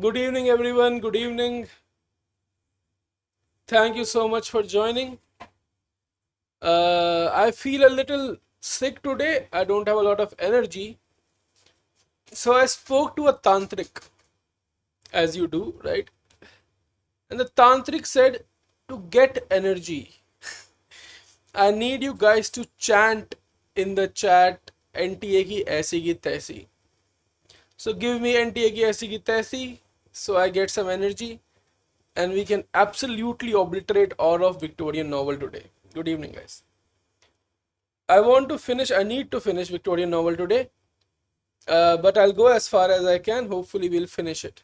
Good evening, everyone. Good evening. Thank you so much for joining. I feel a little sick today. I don't have a lot of energy. So I spoke to a tantric, as you do, right? And the tantric said to get energy, I need you guys to chant in the chat NTA ki aisi ki taisi. So give me NTA ki aisi ki taisi so I get some energy and we can absolutely obliterate all of Victorian novel today. Good evening, guys. I need to finish Victorian novel today, but I'll go as far as I can. Hopefully, we'll finish it.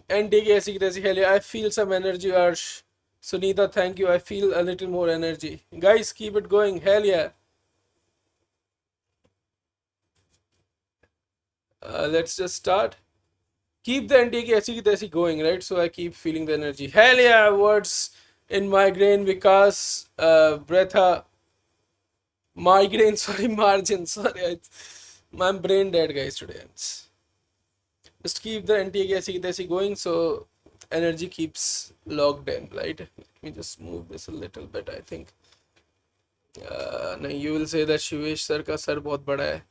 And take ऐसी की तैसी खेलिए. I feel some energy, Arsh. Sunita, thank you. I feel a little more energy. Guys, keep it going. Hell yeah. Let's just start. Keep the NTA की ऐसी की तैसी going, right? So I keep feeling the energy. Hell yeah. Words in migraine, Vikas, Bretha. Migraine, sorry, margin. Sorry, I'm brain dead, guys, today. Just keep the NTA going so energy keeps logged in, right? Let me just move this a little bit, I think. No, you will say that Shivesh sir ka sar bahut bada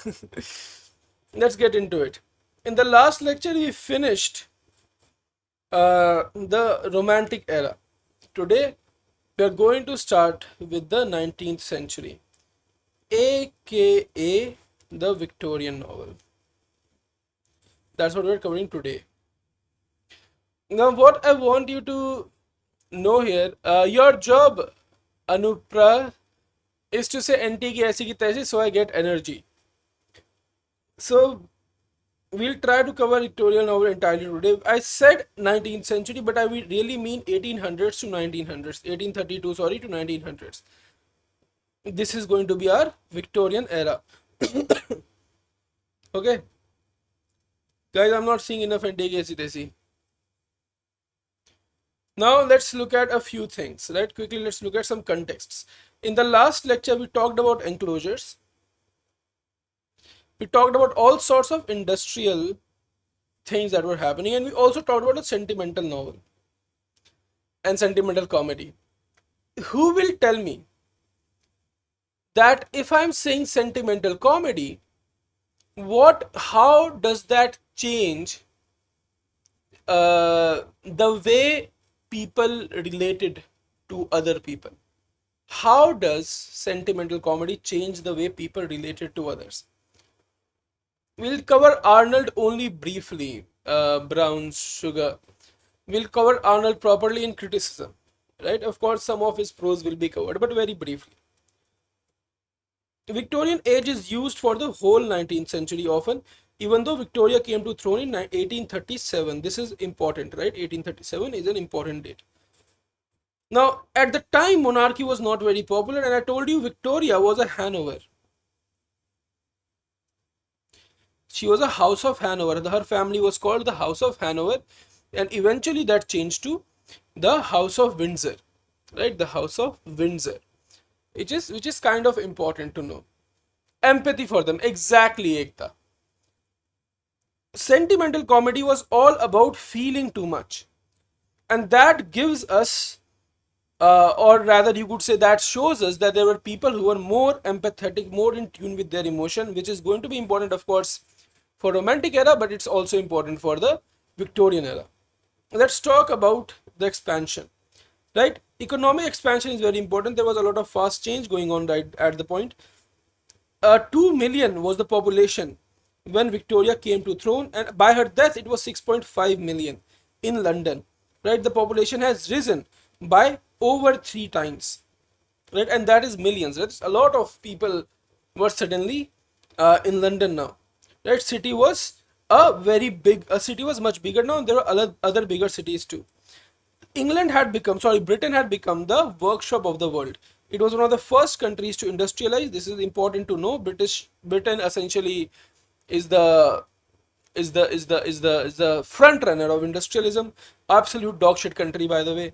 hai. Let's get into it. In the last lecture, we finished the Romantic era. Today, we are going to start with the 19th century, aka the Victorian novel. That's what we're covering today. Now, what I want you to know here, your job, Anupra, is to say NT ki aisi ki taisi so I get energy. So, we'll try to cover Victorian novel entirely today. I said 19th century, but I really mean 1800s to 1900s, 1832, sorry, to 1900s. This is going to be our Victorian era. Okay. Guys, I'm not seeing enough NT ki aisi taisi. Now let's look at a few things, right? Quickly, let's look at some contexts. In the last lecture, we talked about enclosures. We talked about all sorts of industrial things that were happening, and we also talked about a sentimental novel and sentimental comedy. Who will tell me that if I'm saying sentimental comedy, how does that change the way people related to other people? How does sentimental comedy change the way people related to others? We'll cover Arnold only briefly, Brown Sugar. We'll cover Arnold properly in criticism, right? Of course, some of his prose will be covered, but very briefly. The Victorian age is used for the whole 19th century often, even though Victoria came to throne in 1837. This is important, right? 1837 is an important date. Now, at the time, monarchy was not very popular, and I told you Victoria was a Hanover. She was a House of Hanover. Her family was called the House of Hanover, and eventually that changed to the House of Windsor, right? The House of Windsor, which is kind of important to know. Empathy for them, exactly, Ekta. Sentimental comedy was all about feeling too much, and that gives us, or rather, you could say that shows us that there were people who were more empathetic, more in tune with their emotion, which is going to be important, of course, for Romantic era, but it's also important for the Victorian era. Let's talk about the expansion, right? Economic expansion is very important. There was a lot of fast change going on right at the point. 2 million was the population when Victoria came to throne, and by her death it was 6.5 million in London, right? The population has risen by over 3 times, right? And that is millions, right? A lot of people were suddenly in London now, right? City was a city was much bigger now. There were other bigger cities too. Britain had become the workshop of the world. It was one of the first countries to industrialize. This is important to know. Britain essentially is the front runner of industrialism. Absolute dog shit country, by the way.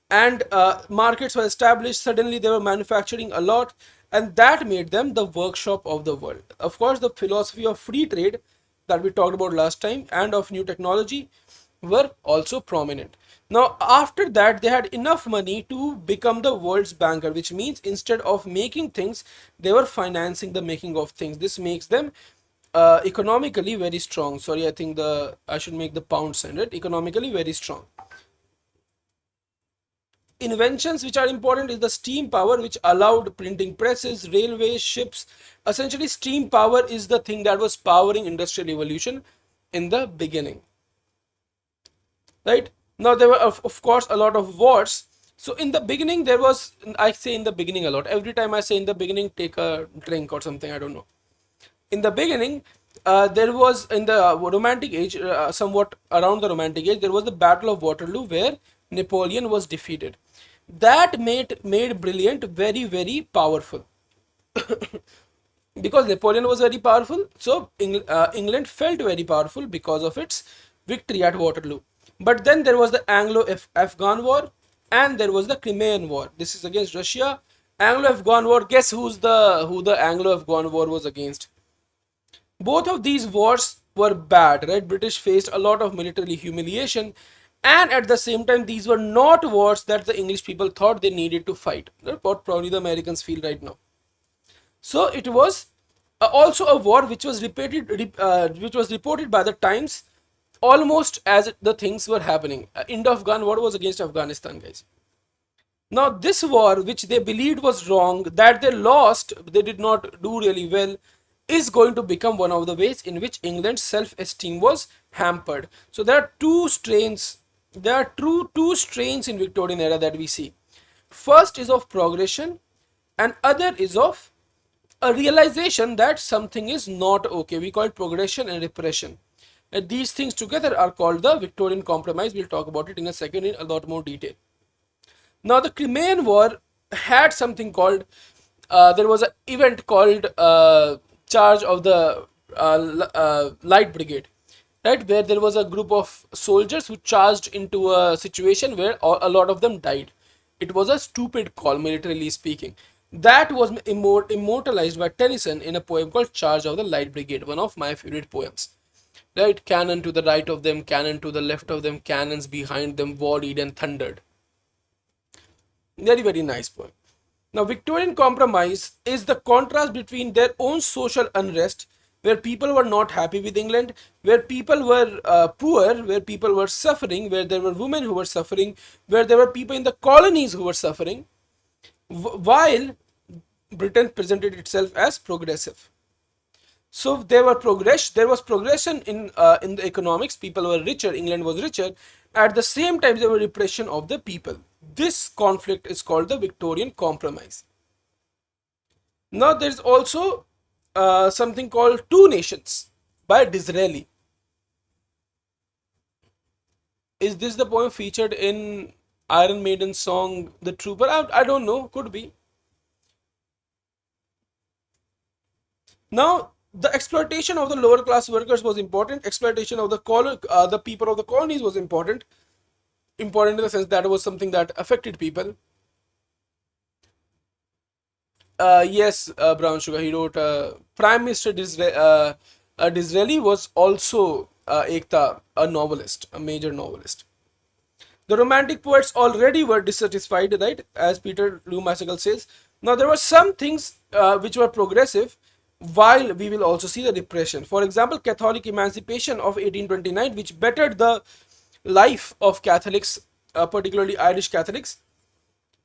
And markets were established. Suddenly they were manufacturing a lot, and that made them the workshop of the world. Of course, the philosophy of free trade that we talked about last time and of new technology were also prominent. Now, after that, they had enough money to become the world's banker, which means instead of making things, they were financing the making of things. This makes them economically very strong. Sorry, I think I should make the pound sign, right? Economically very strong. Inventions which are important is the steam power, which allowed printing presses, railways, ships. Essentially, steam power is the thing that was powering industrial revolution in the beginning. Right now, there were of course a lot of wars. So in the beginning, there was, I say in the beginning a lot. Every time I say in the beginning, take a drink or something. I don't know. In the beginning, there was in the Romantic age, somewhat around the Romantic age, there was the Battle of Waterloo where Napoleon was defeated. That made brilliant very powerful. Because Napoleon was very powerful, so England felt very powerful because of its victory at Waterloo. But then there was the Anglo-Afghan War, and there was the Crimean War. This is against Russia. Anglo-Afghan War. Guess who the Anglo-Afghan War was against? Both of these wars were bad, right? British faced a lot of military humiliation, and at the same time, these were not wars that the English people thought they needed to fight. That's what probably the Americans feel right now. So it was also a war which was reported by the Times almost as the things were happening. Indo-Afghan war was against Afghanistan, guys. Now this war, which they believed was wrong, that they lost, they did not do really well, is going to become one of the ways in which England's self-esteem was hampered. So there are two strains in Victorian era that we see. First is of progression, and other is of a realization that something is not okay. We call it progression and repression. And these things together are called the Victorian compromise. We'll talk about it in a second in a lot more detail. Now, the Crimean War had something called, there was an event called Charge of the Light Brigade, right, where there was a group of soldiers who charged into a situation where a lot of them died. It was a stupid call, militarily speaking. That was immortalized by Tennyson in a poem called Charge of the Light Brigade, one of my favorite poems. Right, cannon to the right of them, cannon to the left of them, cannons behind them volleyed and thundered. Very nice poem. Now, Victorian compromise is the contrast between their own social unrest, where people were not happy with England, where people were poor, where people were suffering, where there were women who were suffering, where there were people in the colonies who were suffering, while Britain presented itself as progressive. So there was progression in the economics. People were richer, England was richer. At the same time, there was repression of the people. This conflict is called the Victorian compromise. Now there is also something called Two Nations by Disraeli. Is this the poem featured in Iron Maiden's song The Trooper? I don't know, could be. Now, the exploitation of the lower class workers was important. Exploitation of the people of the colonies was important. Important in the sense that it was something that affected people. Yes, Brown Sugar, he wrote, Prime Minister Disraeli was also Ekta, a novelist, a major novelist. The Romantic poets already were dissatisfied, right, as Peter Lou Maskell says. Now, there were some things which were progressive, while we will also see the repression. For example, Catholic emancipation of 1829, which bettered the life of Catholics, particularly Irish Catholics,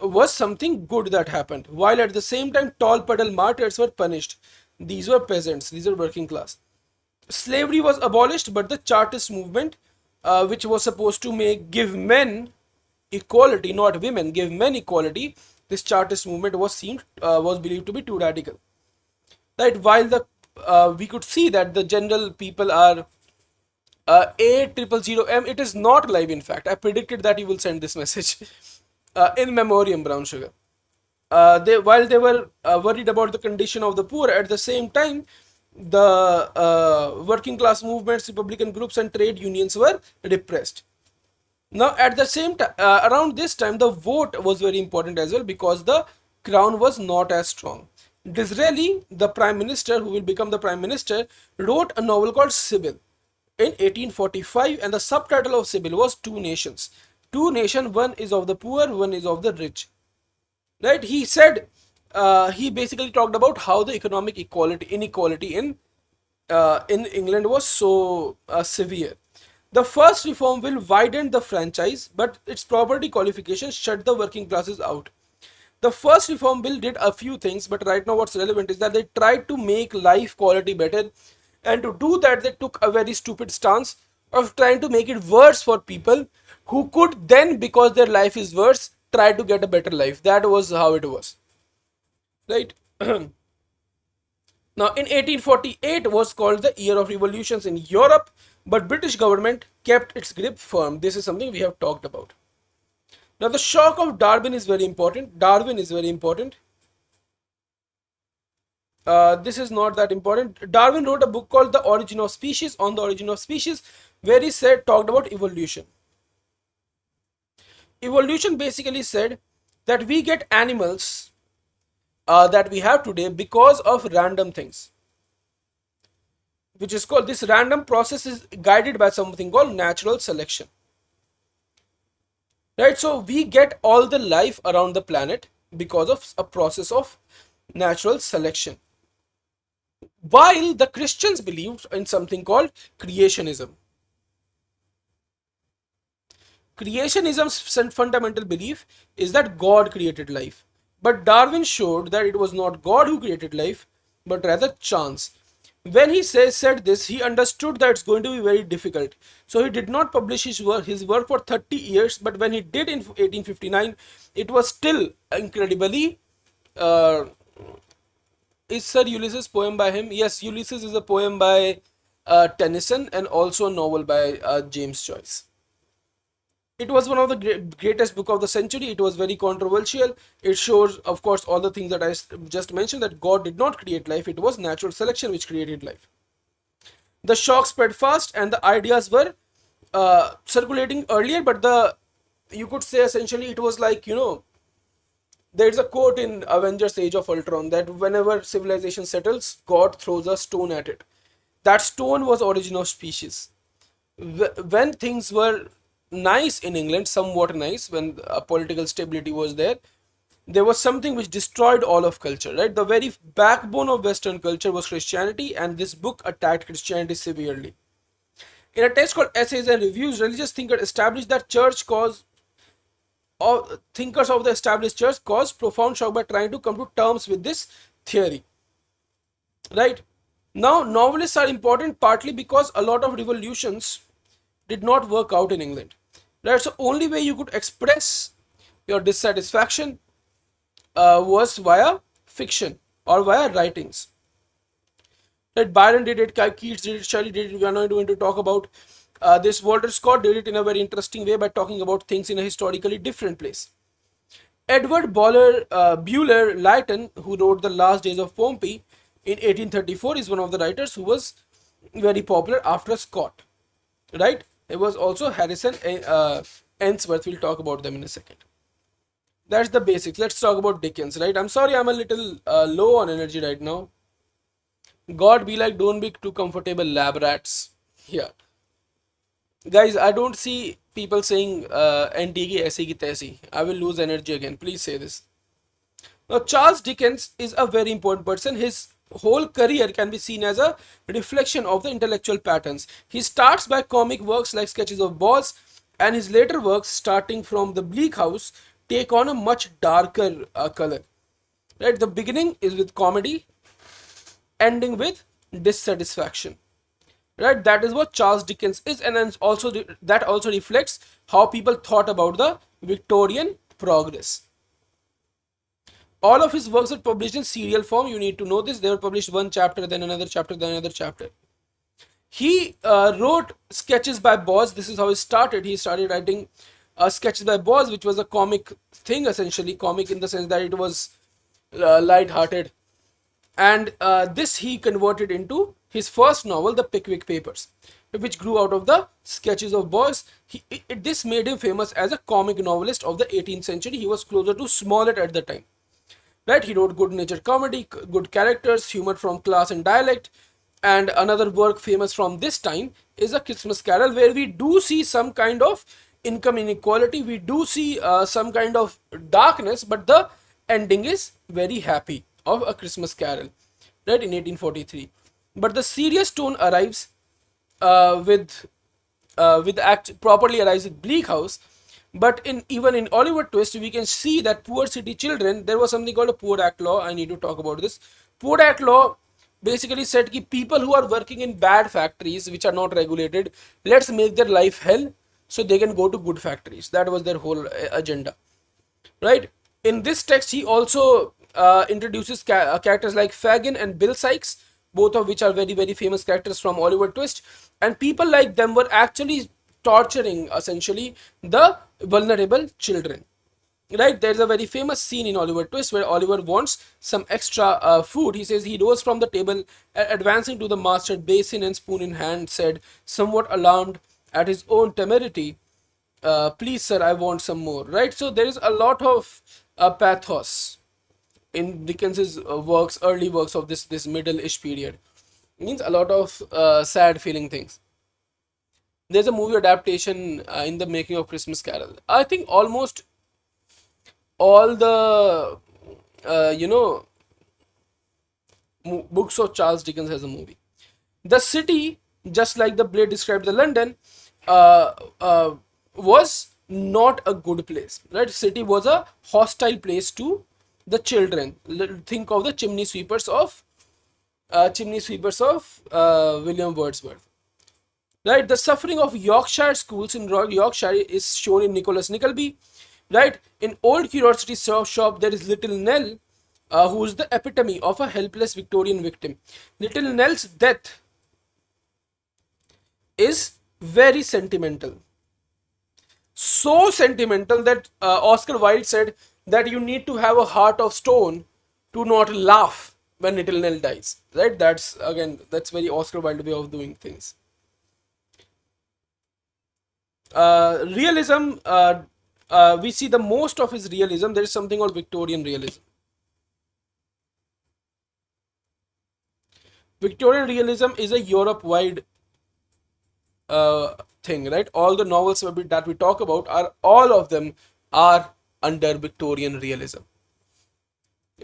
was something good that happened, while at the same time tall puddle martyrs were punished. These were peasants, these are working class. Slavery was abolished, but the Chartist movement, which was supposed to give men equality, not women, give men equality, this Chartist movement was believed to be too radical. Right, while we could see that the general people are A000M, it is not live. In fact, I predicted that you will send this message. In memoriam, Brown Sugar. While they were worried about the condition of the poor, at the same time, the working class movements, Republican groups, and trade unions were repressed. Now, at the same time, around this time, the vote was very important as well, because the crown was not as strong. Disraeli, the prime minister who will become the prime minister, wrote a novel called Sibyl in 1845, and the subtitle of Sibyl was Two Nations. Two nations, one is of the poor, one is of the rich. Right? He said, he basically talked about how the economic inequality in England was so severe. The first reform will widen the franchise, but its property qualifications shut the working classes out. The first reform bill did a few things, but right now what's relevant is that they tried to make life quality better, and to do that they took a very stupid stance of trying to make it worse for people who could then, because their life is worse, try to get a better life. That was how it was, right? Now, in 1848 was called the year of revolutions in Europe, but British government kept its grip firm. This is something we have talked about. Now, the shock of Darwin is very important. Darwin is very important. This is not that important. Darwin wrote a book called The Origin of Species, on the origin of species, where he talked about evolution. Evolution basically said that we get animals that we have today because of random things, which is called, this random process is guided by something called natural selection. Right? So we get all the life around the planet because of a process of natural selection. While the Christians believed in something called creationism. Creationism's fundamental belief is that God created life. But Darwin showed that it was not God who created life, but rather chance. When he said this, he understood that it's going to be very difficult. So he did not publish his work for 30 years, but when he did in 1859, it was still incredibly... is Sir Ulysses poem by him? Yes, Ulysses is a poem by Tennyson, and also a novel by James Joyce. It was one of the greatest book of the century. It was very controversial. It shows, of course, all the things that I just mentioned, that God did not create life. It was natural selection which created life. The shock spread fast, and the ideas were circulating earlier, but you could say essentially it was like, there's a quote in Avengers Age of Ultron that whenever civilization settles, God throws a stone at it. That stone was origin of species. When things were nice in England, somewhat nice, when political stability was there was something which destroyed all of culture, right? The very backbone of Western culture was Christianity, and this book attacked Christianity severely. In a text called Essays and Reviews, religious thinkers established that thinkers of the established church caused profound shock by trying to come to terms with this theory. Right? Now, novelists are important partly because a lot of revolutions did not work out in England. Right? So, only way you could express your dissatisfaction was via fiction or via writings. Right? Byron did it, Keats did it, Shelley did it. We are not going to talk about this. Walter Scott did it in a very interesting way by talking about things in a historically different place. Edward Buller Lytton, who wrote The Last Days of Pompey in 1834, is one of the writers who was very popular after Scott. Right? It was also Harrison Ainsworth. We'll talk about them in a second. That's the basics. Let's talk about Dickens. Right? I'm sorry, I'm a little low on energy right now. God be like, don't be too comfortable, lab rats. Yeah. Guys, I don't see people saying NT ki aisi ki taisi. I will lose energy again. Please say this. Now, Charles Dickens is a very important person. His whole career can be seen as a reflection of the intellectual patterns. He starts by comic works like Sketches of Boz, and his later works, starting from The Bleak House, take on a much darker color. Right? The beginning is with comedy, ending with dissatisfaction. Right? That is what Charles Dickens is, and then that also reflects how people thought about the Victorian progress. All of his works were published in serial form. You need to know this. They were published one chapter, then another chapter, then another chapter. He wrote Sketches by Boz. This is how he started. He started writing Sketches by Boz, which was a comic thing, essentially. Comic in the sense that it was light-hearted. And this he converted into his first novel, The Pickwick Papers, which grew out of the Sketches of Boz. This made him famous as a comic novelist of the 18th century. He was closer to Smollett at the time. right? He wrote good-natured comedy, good characters, humor from class and dialect. And another work famous from this time is A Christmas Carol, where we do see some kind of income inequality. We do see some kind of darkness, but the ending is very happy of A Christmas Carol, right, in 1843. But the serious tone arrives with act properly arrives with Bleak House. But in even in Oliver Twist, we can see that poor city children. There was something called a Poor Act Law. I need to talk about this. Poor Act Law basically said that people who are working in bad factories which are not regulated, let's make their life hell so they can go to good factories. That was their whole agenda, right? In this text, he also introduces characters like Fagin and Bill Sykes, both of which are very famous characters from Oliver Twist. And people like them were actually torturing essentially the vulnerable children. Right, there's a very famous scene in Oliver Twist where Oliver wants some extra food. He says he rose from the table, advancing to the master, basin and spoon in hand, said, somewhat alarmed at his own temerity, please sir, I want some more. Right, so there is a lot of pathos in Dickens's works, early works of this middle-ish period. It means a lot of sad feeling things. There's a movie adaptation in the making of Christmas Carol. I think almost all the books of Charles Dickens has a movie. The city, just like the Blade described the London, was not a good place, right? City was a hostile place to the children. Think of the chimney sweepers of William Wordsworth, right? The suffering of Yorkshire schools in Royal Yorkshire is shown in Nicholas Nickleby, right? In Old Curiosity Shop, there is Little Nell, who is the epitome of a helpless Victorian victim. Little Nell's death is very sentimental. So sentimental that Oscar Wilde said that you need to have a heart of stone to not laugh when Little Nell dies. Right? That's very Oscar Wilde way of doing things. Realism, we see the most of his realism. There is something called Victorian realism. Victorian realism is a Europe-wide thing, right? All the novels that we talk about are all of them are under Victorian realism,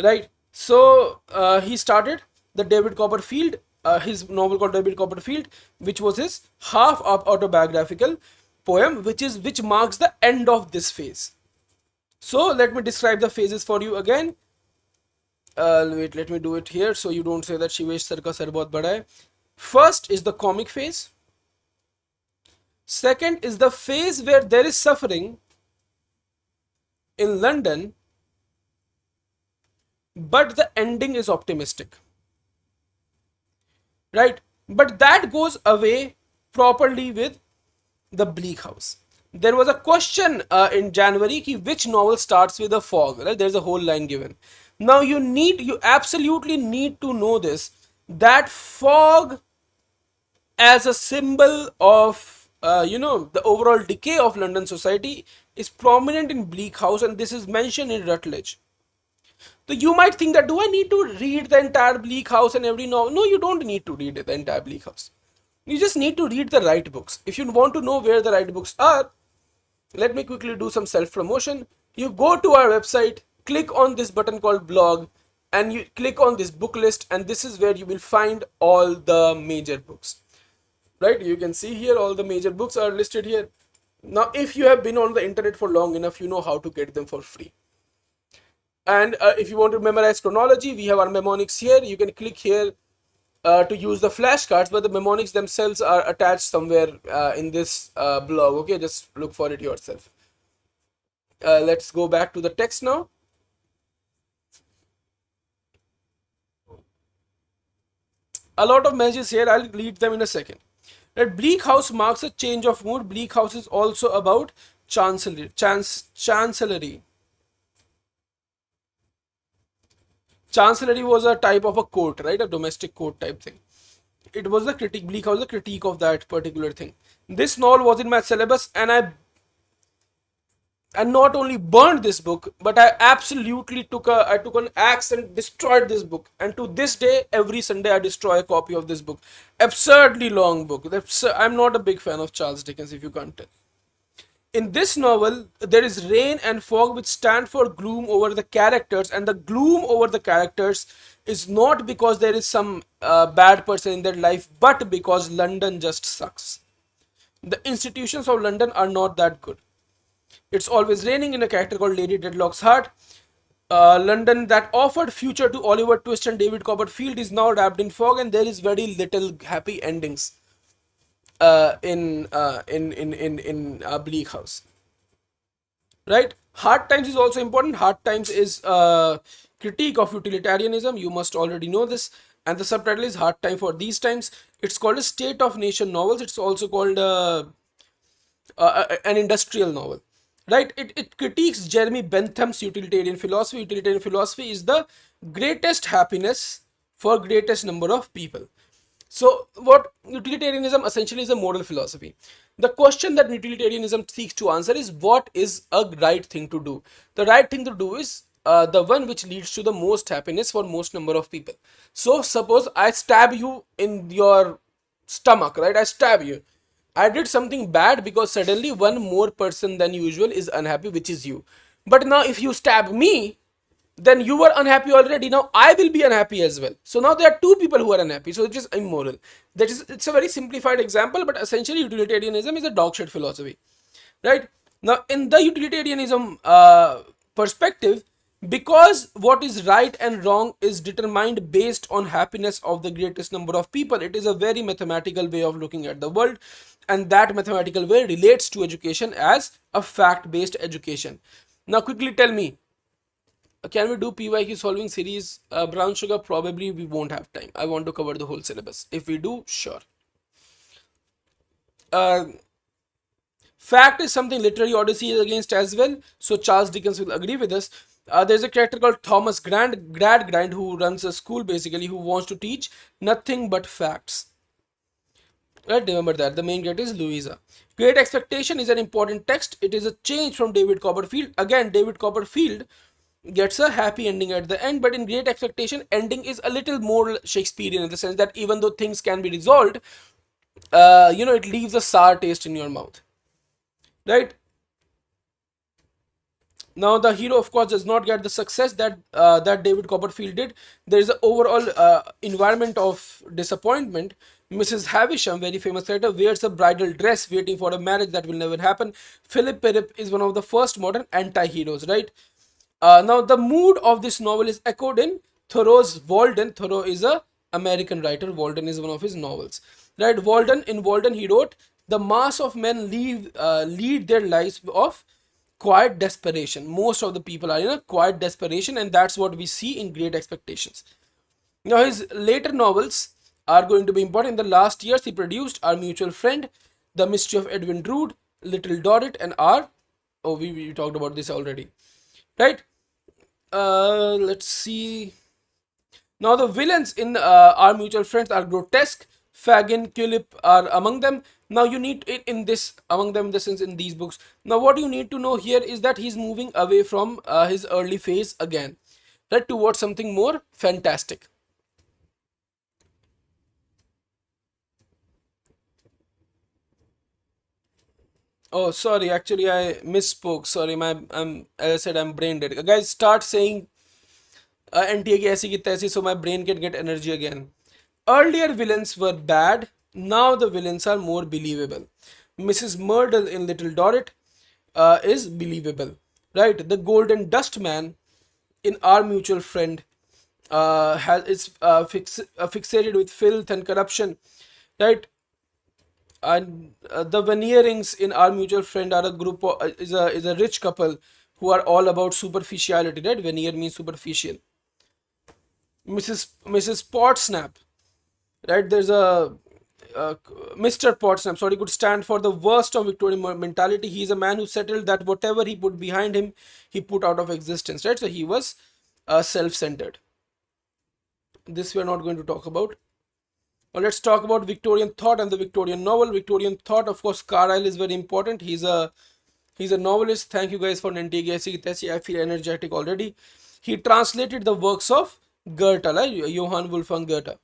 right? So he started the David Copperfield, his novel called David Copperfield, which was his half autobiographical poem, which marks the end of this phase. So let me describe the phases for you again. Wait, let me do it here so you don't say that Shivesh sir ka sar bahut bada hai. First is the comic phase. Second is the phase where there is suffering in London, but the ending is optimistic, right? But that goes away properly with the Bleak House. There was a question in January which novel starts with a fog, right? There's a whole line given. Now you absolutely need to know this, that fog as a symbol of the overall decay of London society is prominent in Bleak House, and this is mentioned in Rutledge. So you might think that, do I need to read the entire Bleak House and every novel? No, you don't need to read the entire Bleak House. You just need to read the right books. If you want to know where the right books are, let me quickly do some self-promotion. You go to our website, click on this button called blog, and you click on this book list, and this is where you will find all the major books. Right, you can see here all the major books are listed here. Now, if you have been on the internet for long enough, you know how to get them for free. And if you want to memorize chronology, we have our mnemonics here. You can click here to use the flashcards, but the mnemonics themselves are attached somewhere in this blog. Okay, just look for it yourself. Let's go back to the text now. A lot of messages here. I'll read them in a second. That Bleak House marks a change of mood. Bleak House is also about chancellery. Chancellery was a type of a court, right? A domestic court type thing. It was the critique. Bleak House, the critique of that particular thing. This novel was in my syllabus, and and not only burned this book, but I absolutely took an axe and destroyed this book. And to this day, every Sunday I destroy a copy of this book. Absurdly long book. I'm not a big fan of Charles Dickens, if you can't tell. In this novel, there is rain and fog which stand for gloom over the characters, and the gloom over the characters is not because there is some bad person in their life, but because London just sucks. The institutions of London are not that good. It's always raining in a character called Lady Dedlock's Heart. London that offered future to Oliver Twist and David Copperfield is now wrapped in fog, and there is very little happy endings in Bleak House. Right? Hard Times is also important. Hard Times is a critique of utilitarianism. You must already know this. And the subtitle is Hard Time for These Times. It's called a State of Nation novels. It's also called an industrial novel. Right? It critiques Jeremy Bentham's utilitarian philosophy. Utilitarian philosophy is the greatest happiness for greatest number of people. So, what utilitarianism essentially is a moral philosophy. The question that utilitarianism seeks to answer is, what is a right thing to do? The right thing to do is the one which leads to the most happiness for most number of people. So, suppose I stab you in your stomach, right? I stab you. I did something bad because suddenly one more person than usual is unhappy, which is you. But now, if you stab me, then you were unhappy already. Now I will be unhappy as well. So now there are two people who are unhappy. So it is immoral. That is, it's a very simplified example, but essentially utilitarianism is a dog shit philosophy, right? Now in the utilitarianism perspective, because what is right and wrong is determined based on happiness of the greatest number of people, it is a very mathematical way of looking at the world, and that mathematical way relates to education as a fact based education. Now quickly tell me, can we do PYQ solving series? Brown sugar, probably we won't have time. I want to cover the whole syllabus. If we do, sure. Uh, Fact is something literary odyssey is against as well. So Charles Dickens will agree with us. There's a character called Thomas Gradgrind who runs a school basically, who wants to teach nothing but facts. Right, remember that. The main character is Louisa. Great Expectation is an important text. It is a change from David Copperfield. Again, David Copperfield gets a happy ending at the end, but in Great Expectation, ending is a little more Shakespearean in the sense that even though things can be resolved, it leaves a sour taste in your mouth, right? Now the hero, of course, does not get the success that David Copperfield did. There is an overall environment of disappointment. Mrs. Havisham, very famous character, wears a bridal dress, waiting for a marriage that will never happen. Philip Pirrip is one of the first modern anti-heroes, right? Now the mood of this novel is echoed in Thoreau's Walden. Thoreau is a American writer. Walden is one of his novels, right? Walden he wrote, the mass of men lead their lives of quiet desperation. Most of the people are in a quiet desperation, and that's what we see in Great Expectations. Now his later novels are going to be important. In the last years he produced Our Mutual Friend, The Mystery of Edwin Drood, Little Dorrit, and we talked about this already, right? Let's see. Now the villains in Our Mutual Friends are grotesque. Fagin, Culip are among them. Now you need in this among them in the sense in these books. Now what you need to know here is that he's moving away from his early phase again, right, towards something more fantastic. Oh, sorry. Actually, I misspoke. Sorry, as I said, I'm brain dead. Guys, start saying NTA ki aisi ki taisi so my brain can get energy again. Earlier villains were bad. Now the villains are more believable. Mrs. Myrtle in Little Dorrit is believable, right? The Golden Dust Man in Our Mutual Friend fixated with filth and corruption, right? And the Veneerings in Our Mutual Friend are a group of, is a rich couple who are all about superficiality, right? Veneer means superficial. Mrs. Podsnap, right? There's a Mr. Podsnap, sorry, could stand for the worst of Victorian mentality. He's a man who settled that whatever he put behind him, he put out of existence, right? So he was self-centered. This we are not going to talk about. Now let's talk about Victorian thought and the Victorian novel. Victorian thought, of course, Carlyle is very important. He's a He's a novelist. Thank you guys for Nantigi. I feel energetic already. He translated the works of Goethe, like Johann Wolfgang Goethe.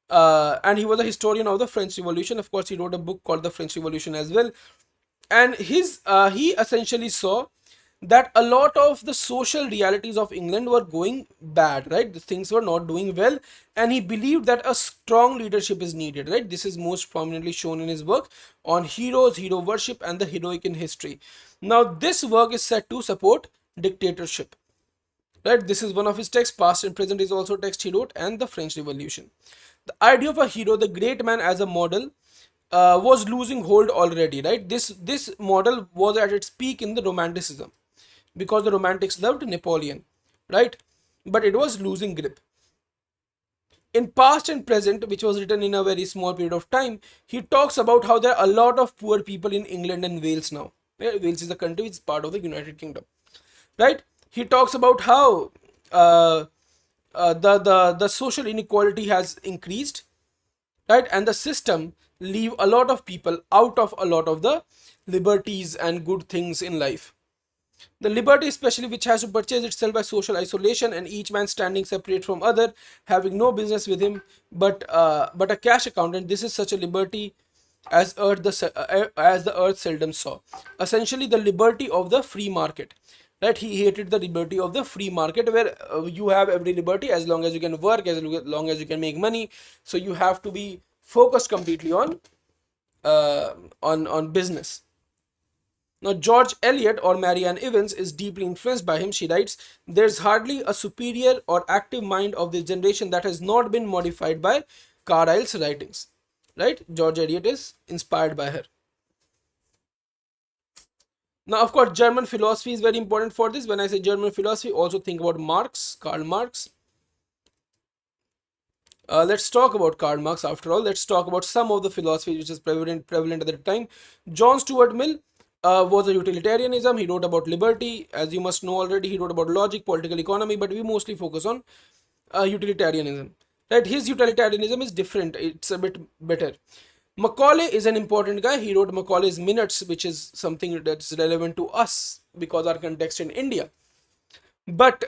And he was a historian of the French Revolution. Of course, he wrote a book called The French Revolution as well. And he essentially saw that a lot of the social realities of England were going bad, right? The things were not doing well, and he believed that a strong leadership is needed, right? This is most prominently shown in his work on heroes, hero worship, and the heroic in history. Now, this work is said to support dictatorship, right? This is one of his texts. Past and present is also a text he wrote, and the French Revolution. The idea of a hero, the great man as a model, was losing hold already, right? This model was at its peak in the Romanticism, because the Romantics loved Napoleon, right? But it was losing grip. In Past and Present, which was written in a very small period of time, he talks about how there are a lot of poor people in England and Wales now. Wales is a country which is part of the United Kingdom, right? He talks about how the social inequality has increased, right? And the system leave a lot of people out of a lot of the liberties and good things in life. The liberty, especially, which has to purchase itself by social isolation and each man standing separate from other, having no business with him but a cash accountant. This is such a liberty as as the earth seldom saw. Essentially, the liberty of the free market. Right? He hated the liberty of the free market, where you have every liberty as long as you can work, as long as you can make money. So you have to be focused completely on business. Now, George Eliot or Marianne Evans is deeply influenced by him. She writes, "There's hardly a superior or active mind of this generation that has not been modified by Carlyle's writings." Right? George Eliot is inspired by her. Now, of course, German philosophy is very important for this. When I say German philosophy, also think about Marx, Karl Marx. Let's talk about Karl Marx after all. Let's talk about some of the philosophy which is prevalent at the time. John Stuart Mill was a utilitarianism. He wrote about liberty. As you must know already, he wrote about logic, political economy, but we mostly focus on utilitarianism. Right? His utilitarianism is different. It's a bit better. Macaulay is an important guy. He wrote Macaulay's Minutes, which is something that's relevant to us because our context in India. But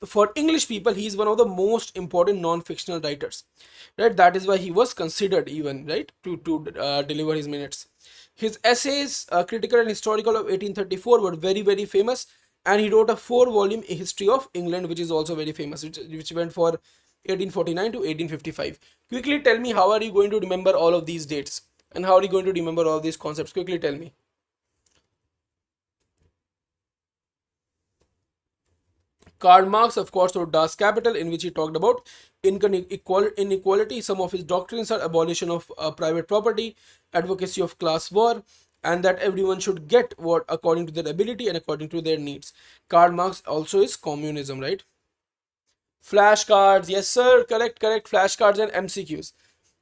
for English people, he is one of the most important non-fictional writers, right? That is why he was considered even, right, to deliver his Minutes. His essays, critical and historical, of 1834 were very, very famous, and he wrote a 4-volume history of England, which is also very famous, which went for 1849 to 1855. Quickly tell me, how are you going to remember all of these dates, and how are you going to remember all these concepts? Quickly tell me. Karl Marx, of course, wrote Das Kapital, in which he talked about inequality. Some of his doctrines are abolition of private property, advocacy of class war, and that everyone should get what according to their ability and according to their needs. Karl Marx also is communism, right? Flashcards, yes sir, correct, flashcards and MCQs.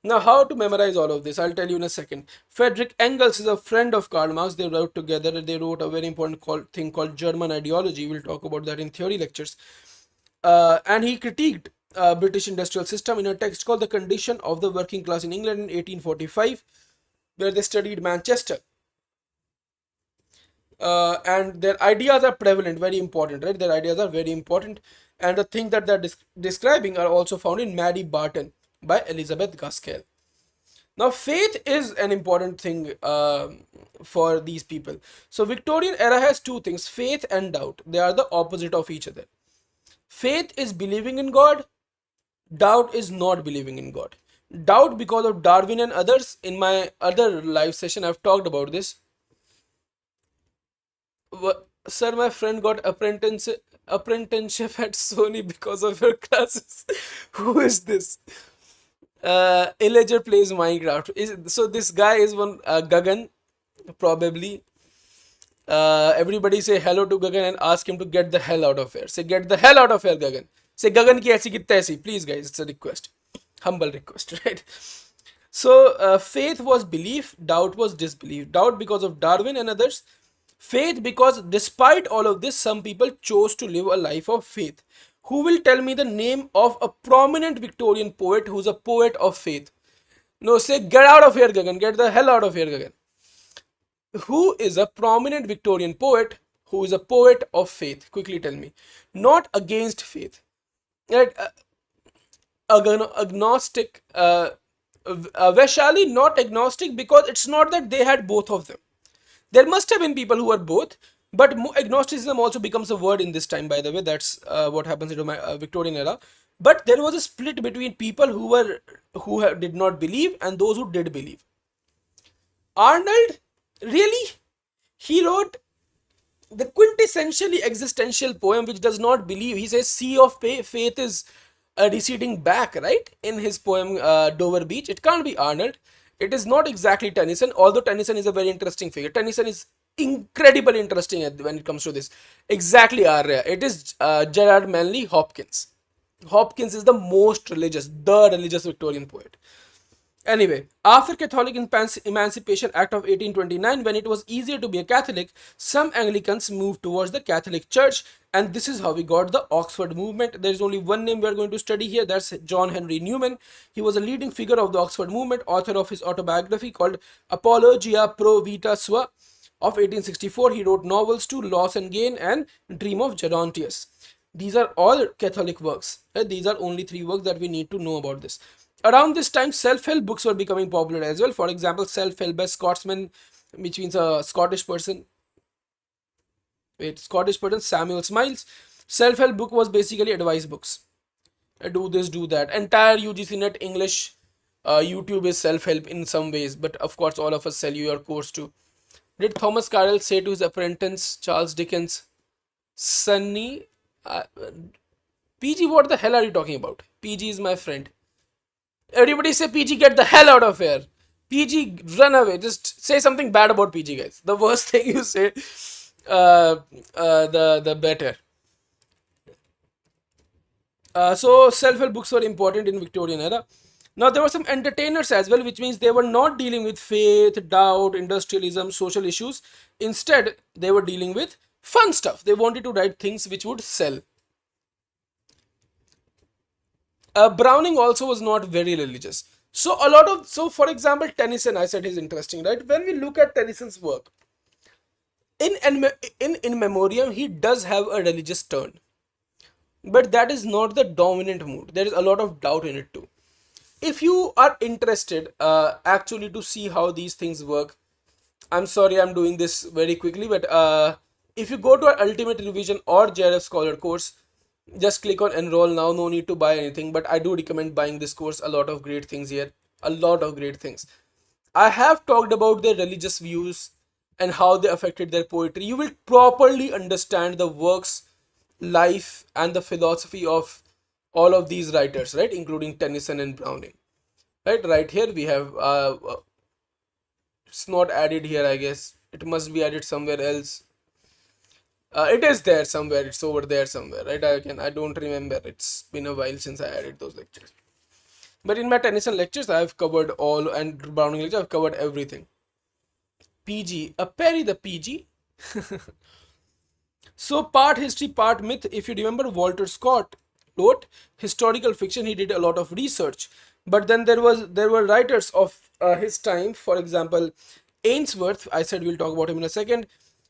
Now, how to memorize all of this? I'll tell you in a second. Friedrich Engels is a friend of Karl Marx. They wrote together. They wrote a very important thing called German ideology. We'll talk about that in theory lectures. And he critiqued British industrial system in a text called The Condition of the Working Class in England in 1845, where they studied Manchester. And their ideas are prevalent, very important, right? Their ideas are very important. And the things that they're describing are also found in Mary Barton by Elizabeth Gaskell. Now, faith is an important thing for these people. So, Victorian era has two things, faith and doubt. They are the opposite of each other. Faith is believing in God. Doubt is not believing in God. Doubt because of Darwin and others. In my other live session, I've talked about this. Sir, my friend got apprenticeship at Sony because of your classes. Who is this? Illager plays Minecraft. So this guy is one Gagan, probably. Everybody say hello to Gagan and ask him to get the hell out of here. Say get the hell out of here, Gagan. Say Gagan ki aisi ki taisi. Please, guys, it's a request. Humble request, right? So faith was belief, doubt was disbelief. Doubt because of Darwin and others. Faith because despite all of this, some people chose to live a life of faith. Who will tell me the name of a prominent Victorian poet who's a poet of faith? No, say get out of here, Gagan. Get the hell out of here, Gagan. Who is a prominent Victorian poet who is a poet of faith? Quickly tell me. Not against faith. Right? Agnostic. Vaishali, not agnostic, because it's not that they had both of them. There must have been people who were both, but agnosticism also becomes a word in this time, by the way. That's what happens in my Victorian era. But there was a split between people did not believe and those who did believe. Arnold, really? He wrote the quintessentially existential poem which does not believe. He says sea of faith is receding back, right, in his poem Dover Beach. It can't be Arnold. It is not exactly Tennyson, although Tennyson is a very interesting figure. Tennyson is incredibly interesting when it comes to this. Exactly, Arya. It is Gerard Manley Hopkins. Hopkins is the religious Victorian poet. Anyway, after Catholic Emancipation Act of 1829, when it was easier to be a Catholic, some Anglicans moved towards the Catholic Church, and this is how we got the Oxford movement. There is only one name we are going to study here, that's John Henry Newman. He was a leading figure of the Oxford movement, author of his autobiography called Apologia Pro Vita Sua of 1864. He wrote novels to Loss and Gain and Dream of Gerontius. These are all Catholic works. These are only three works that we need to know about this. Around this time, self-help books were becoming popular as well. For example, Self-Help by Scotsman, which means a Scottish person. Scottish person, Samuel Smiles. Self-help book was basically advice books. Do this, do that. Entire UGC Net English YouTube is self-help in some ways, but of course all of us sell you your course too. Did Thomas Carlyle say to his apprentice Charles Dickens, Sonny, PG, what the hell are you talking about? PG is my friend. Everybody say PG, get the hell out of here. PG, run away. Just say something bad about PG, guys. The worst thing you say, the better. So self-help books were important in Victorian era. Now there were some entertainers as well, which means they were not dealing with faith, doubt, industrialism, social issues. Instead, they were dealing with fun stuff. They wanted to write things which would sell. Browning also was not very religious. So for example, Tennyson, I said, is interesting, right? When we look at Tennyson's work, in memoriam, he does have a religious turn, but that is not the dominant mood. There is a lot of doubt in it too. If you are interested actually to see how these things work, I'm sorry I'm doing this very quickly, but if you go to our Ultimate Revision or JRF Scholar course, just click on enroll now. No need to buy anything, but I do recommend buying this course. A lot of great things here, a lot of great things. I have talked about their religious views and how they affected their poetry. You will properly understand the works, life, and the philosophy of all of these writers, right, including Tennyson and Browning. Right here we have it's not added here, I guess it must be added somewhere else. It is there somewhere. It's over there somewhere, right? I don't remember. It's been a while since I added those lectures. But in my Tennyson lectures, I've covered all, and Browning lectures, I've covered everything. PG, a Perry the PG. So part history, part myth. If you remember, Walter Scott wrote historical fiction. He did a lot of research, but then there were writers of his time. For example, Ainsworth. I said we'll talk about him in a second,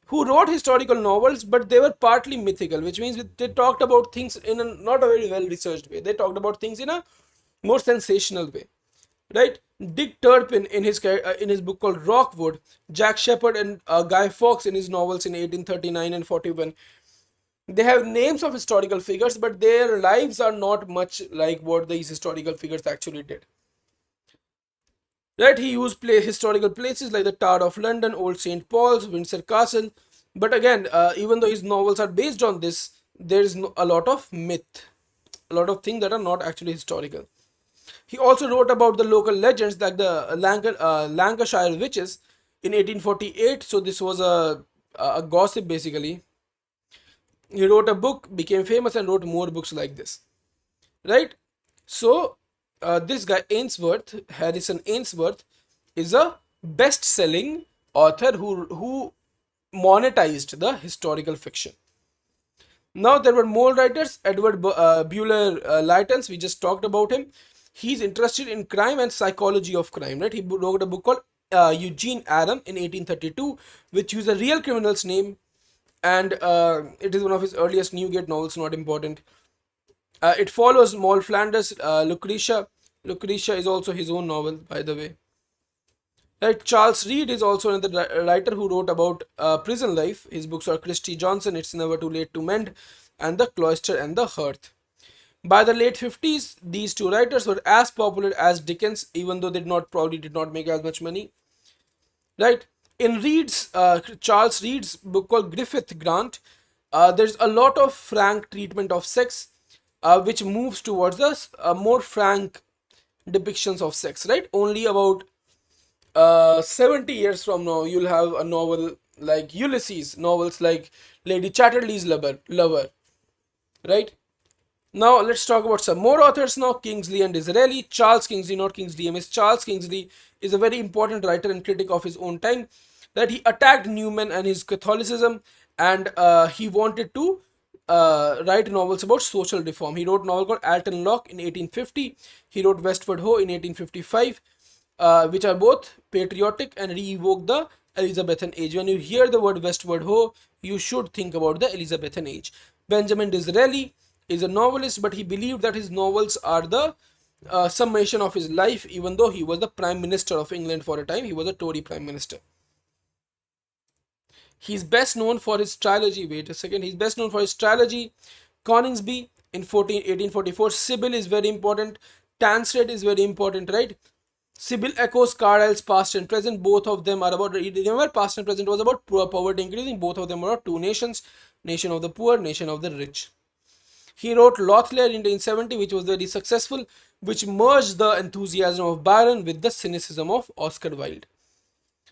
who wrote historical novels, but they were partly mythical, which means they talked about things in a not a very well researched way. They talked about things in a more sensational way, right? Dick Turpin in his book called Rockwood, Jack Sheppard and Guy Fawkes in his novels in 1839 and 41. They have names of historical figures, but their lives are not much like what these historical figures actually did. Right, he used historical places like the Tower of London, Old St. Paul's, Windsor Castle. But again, even though his novels are based on this, there is a lot of myth, a lot of things that are not actually historical. He also wrote about the local legends like the Lancashire witches in 1848. So this was a gossip basically. He wrote a book, became famous, and wrote more books like this. Right? So this guy Harrison Ainsworth, is a best-selling author who monetized the historical fiction. Now there were more writers. Edward Buller Lytton, we just talked about him. He's interested in crime and psychology of crime, right? He wrote a book called Eugene Adam in 1832, which used a real criminal's name, and it is one of his earliest Newgate novels, not important. It follows Moll Flanders' Lucretia. Lucretia is also his own novel, by the way. Right, Charles Reed is also another writer who wrote about prison life. His books are Christy Johnson, It's Never Too Late to Mend, and The Cloister and the Hearth. By the late 50s, these two writers were as popular as Dickens, even though they probably did not make as much money. Right? In Charles Reed's book called Griffith Grant, there's a lot of frank treatment of sex, which moves towards the more frank depictions of sex. Right? Only about 70 years from now, you'll have a novel like Ulysses, novels like Lady Chatterley's Lover, right? Now let's talk about some more authors now. Kingsley and Disraeli. Charles Kingsley, not Kingsley MS. Charles Kingsley is a very important writer and critic of his own time. That he attacked Newman and his Catholicism, and he wanted to write novels about social reform. He wrote a novel called Alton Locke in 1850. He wrote Westward Ho in 1855, which are both patriotic and re-evoke the Elizabethan age. When you hear the word Westward Ho, you should think about the Elizabethan age. Benjamin Disraeli is a novelist, but he believed that his novels are the summation of his life, even though he was the Prime Minister of England for a time. He was a Tory Prime Minister. He's best known for his trilogy. Wait a second. He's best known for his trilogy. Coningsby in 1844. Sybil is very important. Tancred is very important, right? Sybil echoes Carlyle's past and present. Both of them are about, remember, past and present was about poverty increasing. Both of them are about two nations, nation of the poor, nation of the rich. He wrote Lothler in 1870, which was very successful, which merged the enthusiasm of Byron with the cynicism of Oscar Wilde.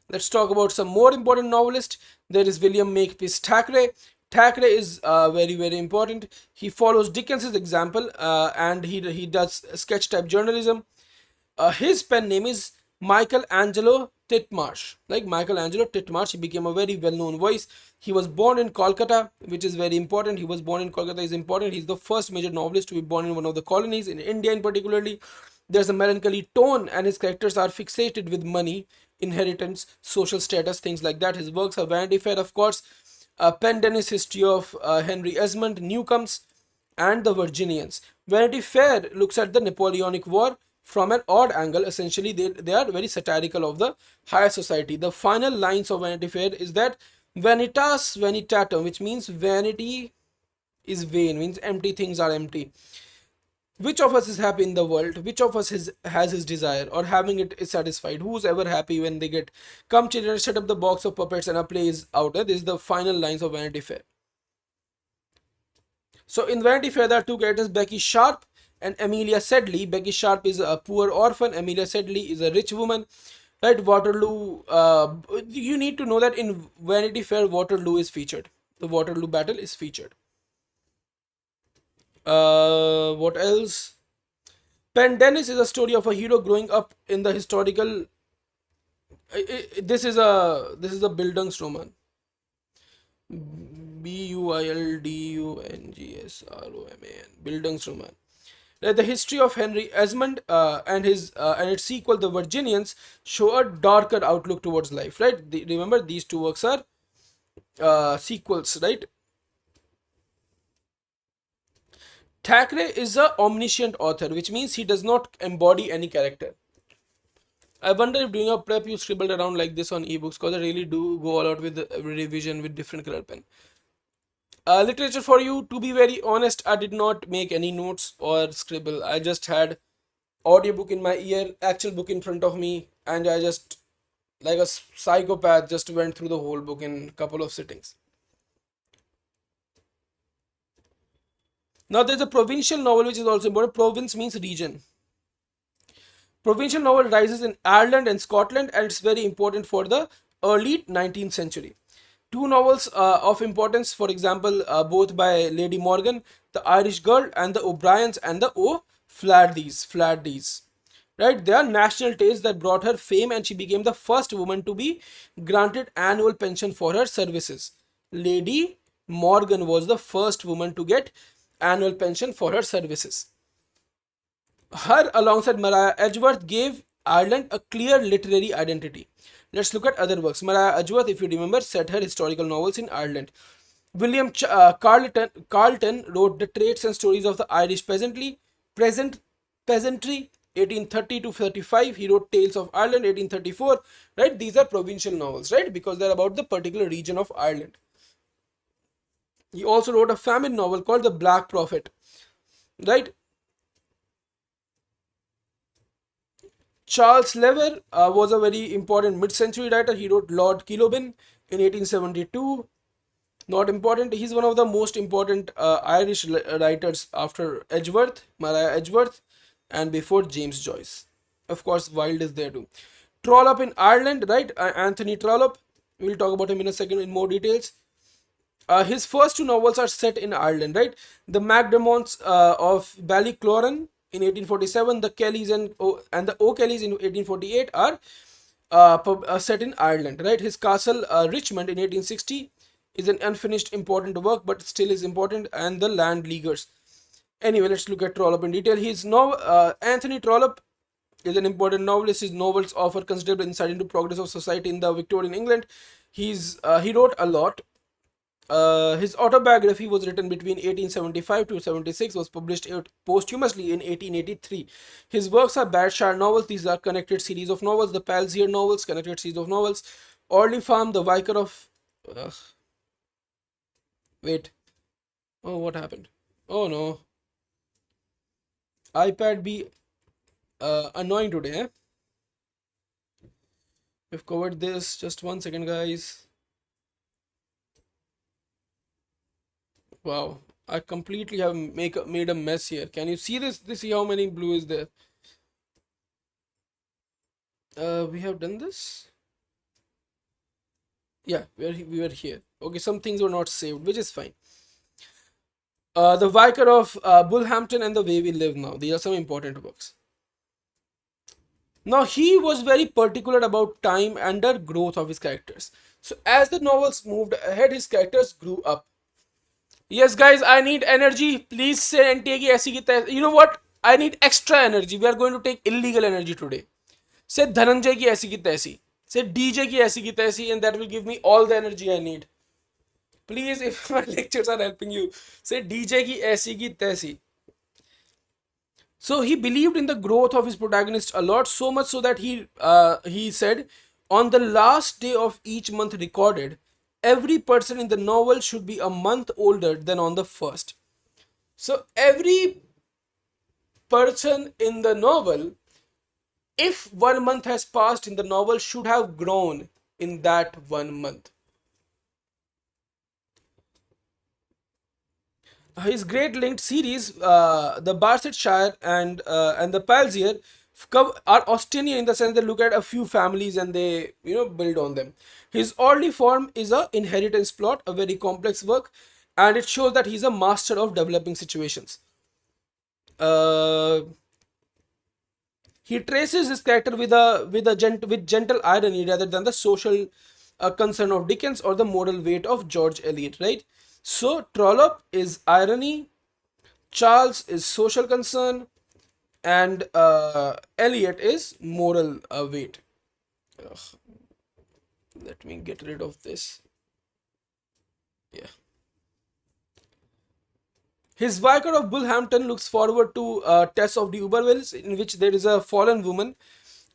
Let's talk about some more important novelists. There is William Makepeace Thackeray. Thackeray is very, very important. He follows Dickens's example, and he does sketch type journalism. His pen name is Michelangelo Titmarsh. Like Michelangelo Titmarsh, he became a very well-known voice. He was born in Kolkata, which is very important. He was born in Kolkata is important. He's the first major novelist to be born in one of the colonies, in India in particularly. There's a melancholy tone, and his characters are fixated with money, inheritance, social status, things like that. His works are Vanity Fair, of course, Pendennis History of Henry Esmond, Newcomes, and the Virginians. Vanity Fair looks at the Napoleonic War from an odd angle. Essentially, they are very satirical of the higher society. The final lines of Vanity Fair is that Vanitas Vanitatum, which means vanity is vain, means empty things are empty. Which of us is happy in the world? Which of us has his desire or having it is satisfied? Who's ever happy when they get, come children, set up the box of puppets and a play is out. This is the final lines of Vanity Fair. So in Vanity Fair, there are two characters, Becky Sharp and Amelia Sedley. Becky Sharp is a poor orphan. Amelia Sedley is a rich woman. Right, Waterloo. You need to know that in Vanity Fair, Waterloo is featured. The Waterloo battle is featured. What else? Pendennis is a story of a hero growing up in the historical. This is a Bildungsroman. Bildungsroman. Bildungsroman. The history of Henry Esmond and its sequel, The Virginians, show a darker outlook towards life. Right? Remember, these two works are sequels. Right? Thackeray is a omniscient author, which means he does not embody any character. I wonder if doing a prep you scribbled around like this on ebooks, because I really do go all out with the revision with different color pen. Literature for you, to be very honest, I did not make any notes or scribble. I just had audiobook in my ear, actual book in front of me, and I just, like a psychopath, just went through the whole book in a couple of sittings. Now there's a provincial novel which is also important. Province means region. Provincial novel rises in Ireland and Scotland, and it's very important for the early 19th century. Two novels of importance, for example, both by Lady Morgan, The Irish Girl, and The O'Briens and the O'Flahertys. Right, they are national tales that brought her fame, and she became the first woman to be granted annual pension for her services. Lady Morgan was the first woman to get annual pension for her services. Her, alongside Maria Edgeworth, gave Ireland a clear literary identity. Let's look at other works. Maria Edgeworth, if you remember, set her historical novels in Ireland. Carleton wrote the traits and stories of the Irish present peasantry, 1830 to 35. He wrote Tales of Ireland, 1834. Right, these are provincial novels, right, because they're about the particular region of Ireland. He also wrote a famine novel called The Black Prophet. Right, Charles Lever was a very important mid-century writer. He wrote Lord Kilobin in 1872. Not important. He's one of the most important Irish writers after Edgeworth, Maria Edgeworth, and before James Joyce. Of course, Wilde is there too. Trollope in Ireland, right? Anthony Trollope. We'll talk about him in a second in more details. His first two novels are set in Ireland, right? The Macdermots of Ballycloran in 1847, the Kellys and the O'Kellys in 1848 are set in Ireland, right? His Castle Richmond in 1860 is an unfinished important work, but still is important, and the Land Leaguers. Anyway, let's look at Trollope in detail. Anthony Trollope is an important novelist. His novels offer considerable insight into progress of society in the Victorian England. He wrote a lot. His autobiography was written between 1875 to 76, was published posthumously in 1883. His works are Berkshire novels. These are connected series of novels. The Palsier novels, connected series of novels. Orley Farm, The Vicar of... wait. Oh, what happened? Oh no. iPad be annoying today, eh? We've covered this. Just 1 second, guys. Wow, I completely have made a mess here. Can you see this? See how many blue is there? We have done this. Yeah, we were here. Okay, some things were not saved, which is fine. The Vicar of Bullhampton and The Way We Live Now. These are some important works. Now, he was very particular about time and the growth of his characters. So, as the novels moved ahead, his characters grew up. Yes, guys, I need energy. Please say NTA ki aisi ki taisi. You know what? I need extra energy. We are going to take illegal energy today. Say Dhananjay ki aisi ki taisi. Say DJ ki aisi ki taisi, and that will give me all the energy I need. Please, if my lectures are helping you, say DJ ki aisi ki taisi. So he believed in the growth of his protagonist a lot, so much so that he said, on the last day of each month recorded, every person in the novel should be a month older than on the first. So every person in the novel, if 1 month has passed in the novel, should have grown in that 1 month. His great linked series, the Barsetshire and the Palsier, are Austinian in the sense they look at a few families and they build on them. His Orley Farm is a inheritance plot, a very complex work, and it shows that he's a master of developing situations. He traces his character with gentle irony rather than the social concern of Dickens or the moral weight of George Eliot, right? So Trollope is irony, Charles is social concern, and Eliot is moral weight. Ugh. Let me get rid of this. Yeah. His Vicar of Bullhampton looks forward to Tess of the Ubervilles, in which there is a fallen woman,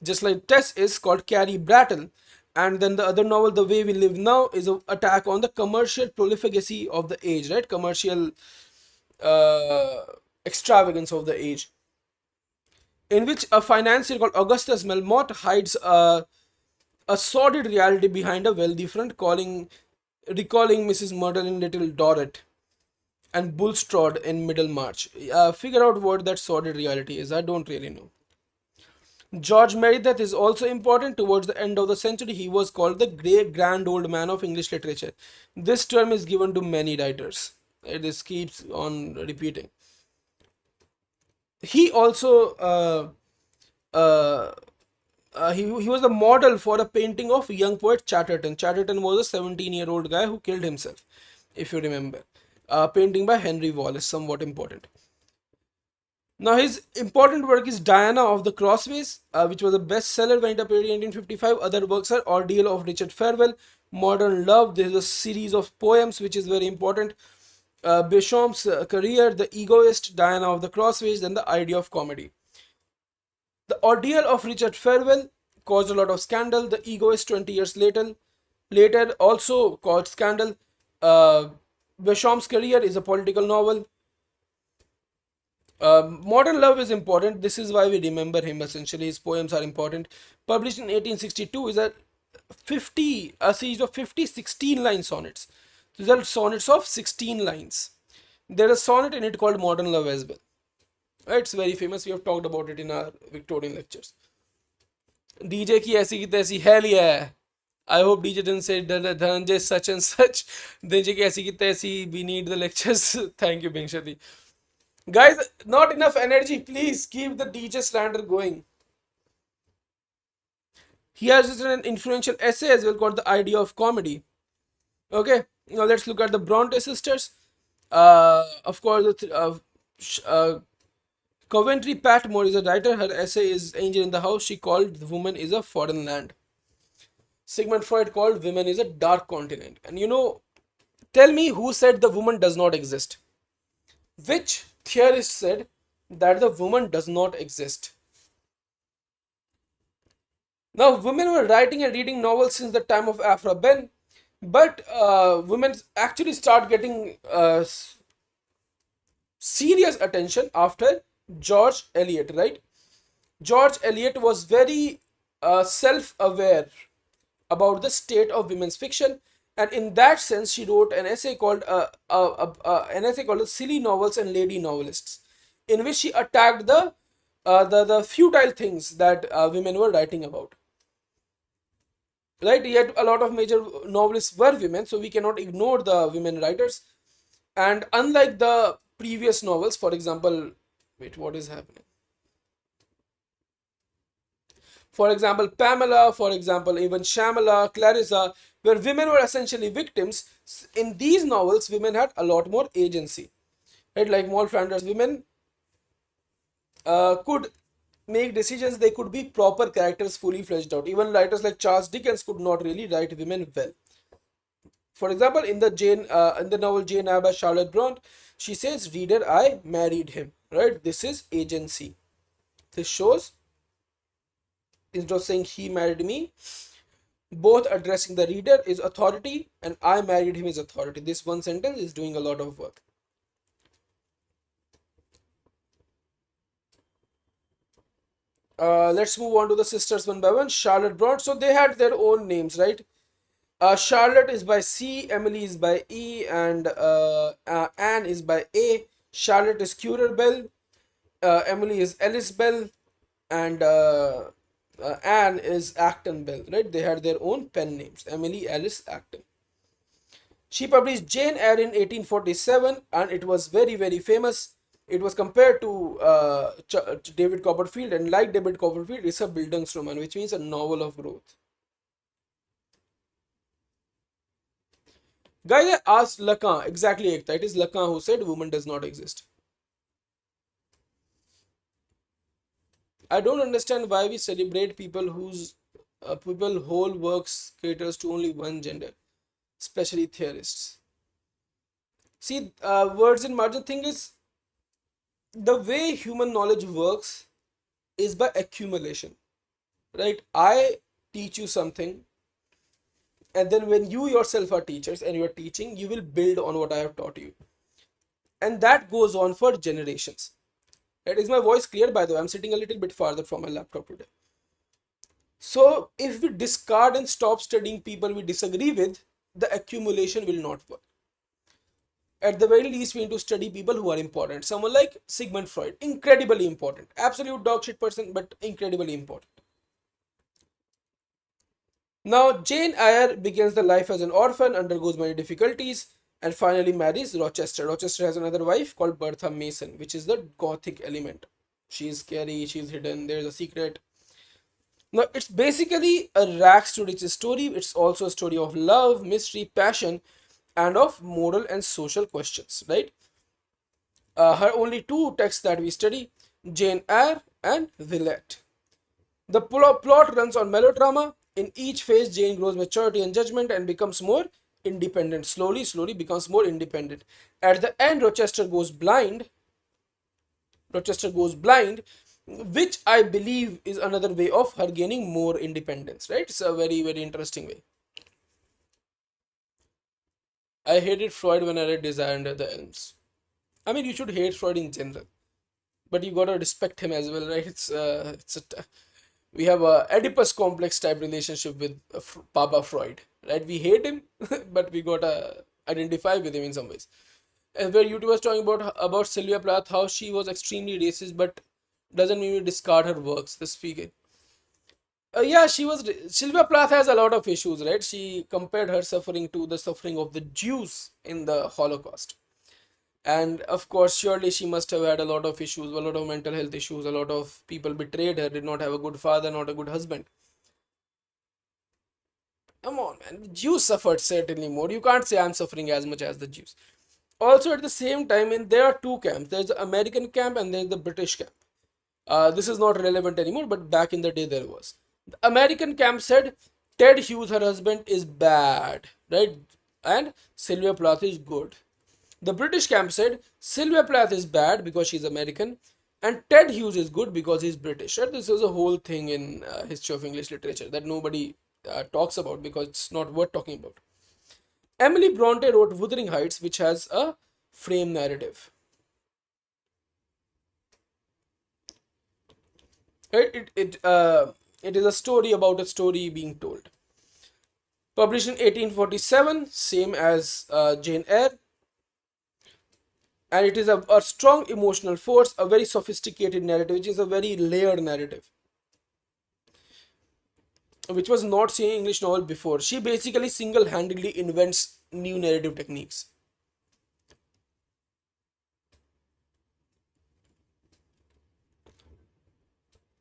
just like Tess is, called Carrie Brattle. And then the other novel, The Way We Live Now, is an attack on the commercial profligacy of the age, right? Commercial extravagance of the age, in which a financier called Augustus Melmotte hides a sordid reality behind a wealthy front, recalling Mrs. Murder in Little Dorrit and Bulstrode in Middlemarch. Figure out what that sordid reality is. I don't really know. George Meredith is also important. Towards the end of the century, he was called the great grand old man of English literature. This term is given to many writers. This keeps on repeating. He also he was the model for a painting of young poet Chatterton. Chatterton was a 17-year-old guy who killed himself, if you remember. Painting by Henry Wallace, somewhat important. Now his important work is Diana of the Crossways, which was a bestseller when it appeared in 1855. Other works are Ordeal of Richard Farwell, Modern Love. There is a series of poems which is very important. Beauchamp's Career, The Egoist, Diana of the Crossways, and The Idea of Comedy. The Ordeal of Richard Farwell caused a lot of scandal. The Egoist 20 years later also caused scandal. Uh, Beauchamp's Career is a political novel. Modern Love is important. This is why we remember him essentially. His poems are important. Published in 1862 is a series of 50 16-line sonnets. These are sonnets of 16 lines. There is a sonnet in it called Modern Love as well. It's very famous. We have talked about it in our Victorian lectures. DJ की ऐसी की तैसी hell yeah. I hope DJ didn't say Dhananjay such and such. DJ की ऐसी की तैसी. We need the lectures. Thank you, Bingshati. Guys, not enough energy. Please keep the DJ slander going. He has written an influential essay as well called The Idea of Comedy. Okay, now let's look at the Bronte sisters. Of course, Coventry Patmore is a writer. Her essay is Angel in the House. She called the woman is a foreign land. Sigmund Freud called women is a dark continent. And tell me who said the woman does not exist? Which theorist said that the woman does not exist? Now, women were writing and reading novels since the time of Aphra Behn, but women actually start getting serious attention after George Eliot, right? George Eliot was very self-aware about the state of women's fiction, and in that sense, she wrote an essay called "Silly Novels and Lady Novelists," in which she attacked the futile things that women were writing about. Right? Yet a lot of major novelists were women, so we cannot ignore the women writers. And unlike the previous novels, for example, wait, what is happening? For example, Pamela, for example, even Shamala, Clarissa, where women were essentially victims. In these novels, women had a lot more agency. Right? Like Moll Flanders, women could make decisions. They could be proper characters, fully fleshed out. Even writers like Charles Dickens could not really write women well. For example, in the novel Jane Eyre by Charlotte Bronte, she says, "Reader, I married him." Right? This is agency. This shows, instead of saying he married me, both addressing the reader is authority and I married him is authority. This one sentence is doing a lot of work. Let's move on to the sisters one by one. Charlotte Bronte. So they had their own names, right? Charlotte is by C, Emily is by E, and Anne is by A. Charlotte is Currer Bell, Emily is Ellis Bell, and Anne is Acton Bell, right? They had their own pen names, Emily, Alice, Acton. She published Jane Eyre in 1847, and it was very, very famous. It was compared to David Copperfield, and like David Copperfield, it's a Bildungsroman, which means a novel of growth. Guys, I asked Lacan, exactly it is Lacan who said woman does not exist. I don't understand why we celebrate people whose whole works caters to only one gender, especially theorists. See, words in margin thing is, the way human knowledge works is by accumulation, right? I teach you something, and then when you yourself are teachers and you are teaching, you will build on what I have taught you, and that goes on for generations. Right? Is my voice clear? By the way, I'm sitting a little bit farther from my laptop today. So if we discard and stop studying people we disagree with, the accumulation will not work. At the very least, we need to study people who are important. Someone like Sigmund Freud, incredibly important. Absolute dogshit person, but incredibly important. Now, Jane Eyre begins the life as an orphan, undergoes many difficulties, and finally marries Rochester. Rochester has another wife called Bertha Mason, which is the gothic element. She is scary, she is hidden, there is a secret. Now, it's basically a rags to riches story. It's also a story of love, mystery, passion, and of moral and social questions, right? Her only two texts that we study, Jane Eyre, and Villette. The plot runs on melodrama. In each phase, Jane grows maturity and judgment and becomes more independent. Slowly becomes more independent. At the end, Rochester goes blind, which I believe is another way of her gaining more independence, right? It's a very, very interesting way. I hated Freud when I read Desire Under the Elms. I mean, you should hate Freud in general, but you gotta respect him as well, right? We have a Oedipus complex type relationship with Papa Freud, right? We hate him, but we gotta identify with him in some ways. Where YouTube was talking about Sylvia Plath, how she was extremely racist, but doesn't mean we discard her works. The speaker. Yeah, Sylvia Plath has a lot of issues, right? She compared her suffering to the suffering of the Jews in the Holocaust. And of course, surely she must have had a lot of issues, a lot of mental health issues, a lot of people betrayed her, did not have a good father, not a good husband. Come on, man. The Jews suffered certainly more. You can't say I'm suffering as much as the Jews. Also, at the same time, there are two camps. There's the American camp and there's the British camp. This is not relevant anymore, but back in the day there was. The American camp said Ted Hughes, her husband, is bad, right? And Sylvia Plath is good. The British camp said Sylvia Plath is bad because she's American, and Ted Hughes is good because he's British. Right? This is a whole thing in history of English literature that nobody talks about because it's not worth talking about. Emily Bronte wrote Wuthering Heights, which has a frame narrative. Right? It is a story about a story being told. Published in 1847, same as Jane Eyre, and it is a strong emotional force, a very sophisticated narrative, which is a very layered narrative, which was not seen in English novel before. She basically single-handedly invents new narrative techniques.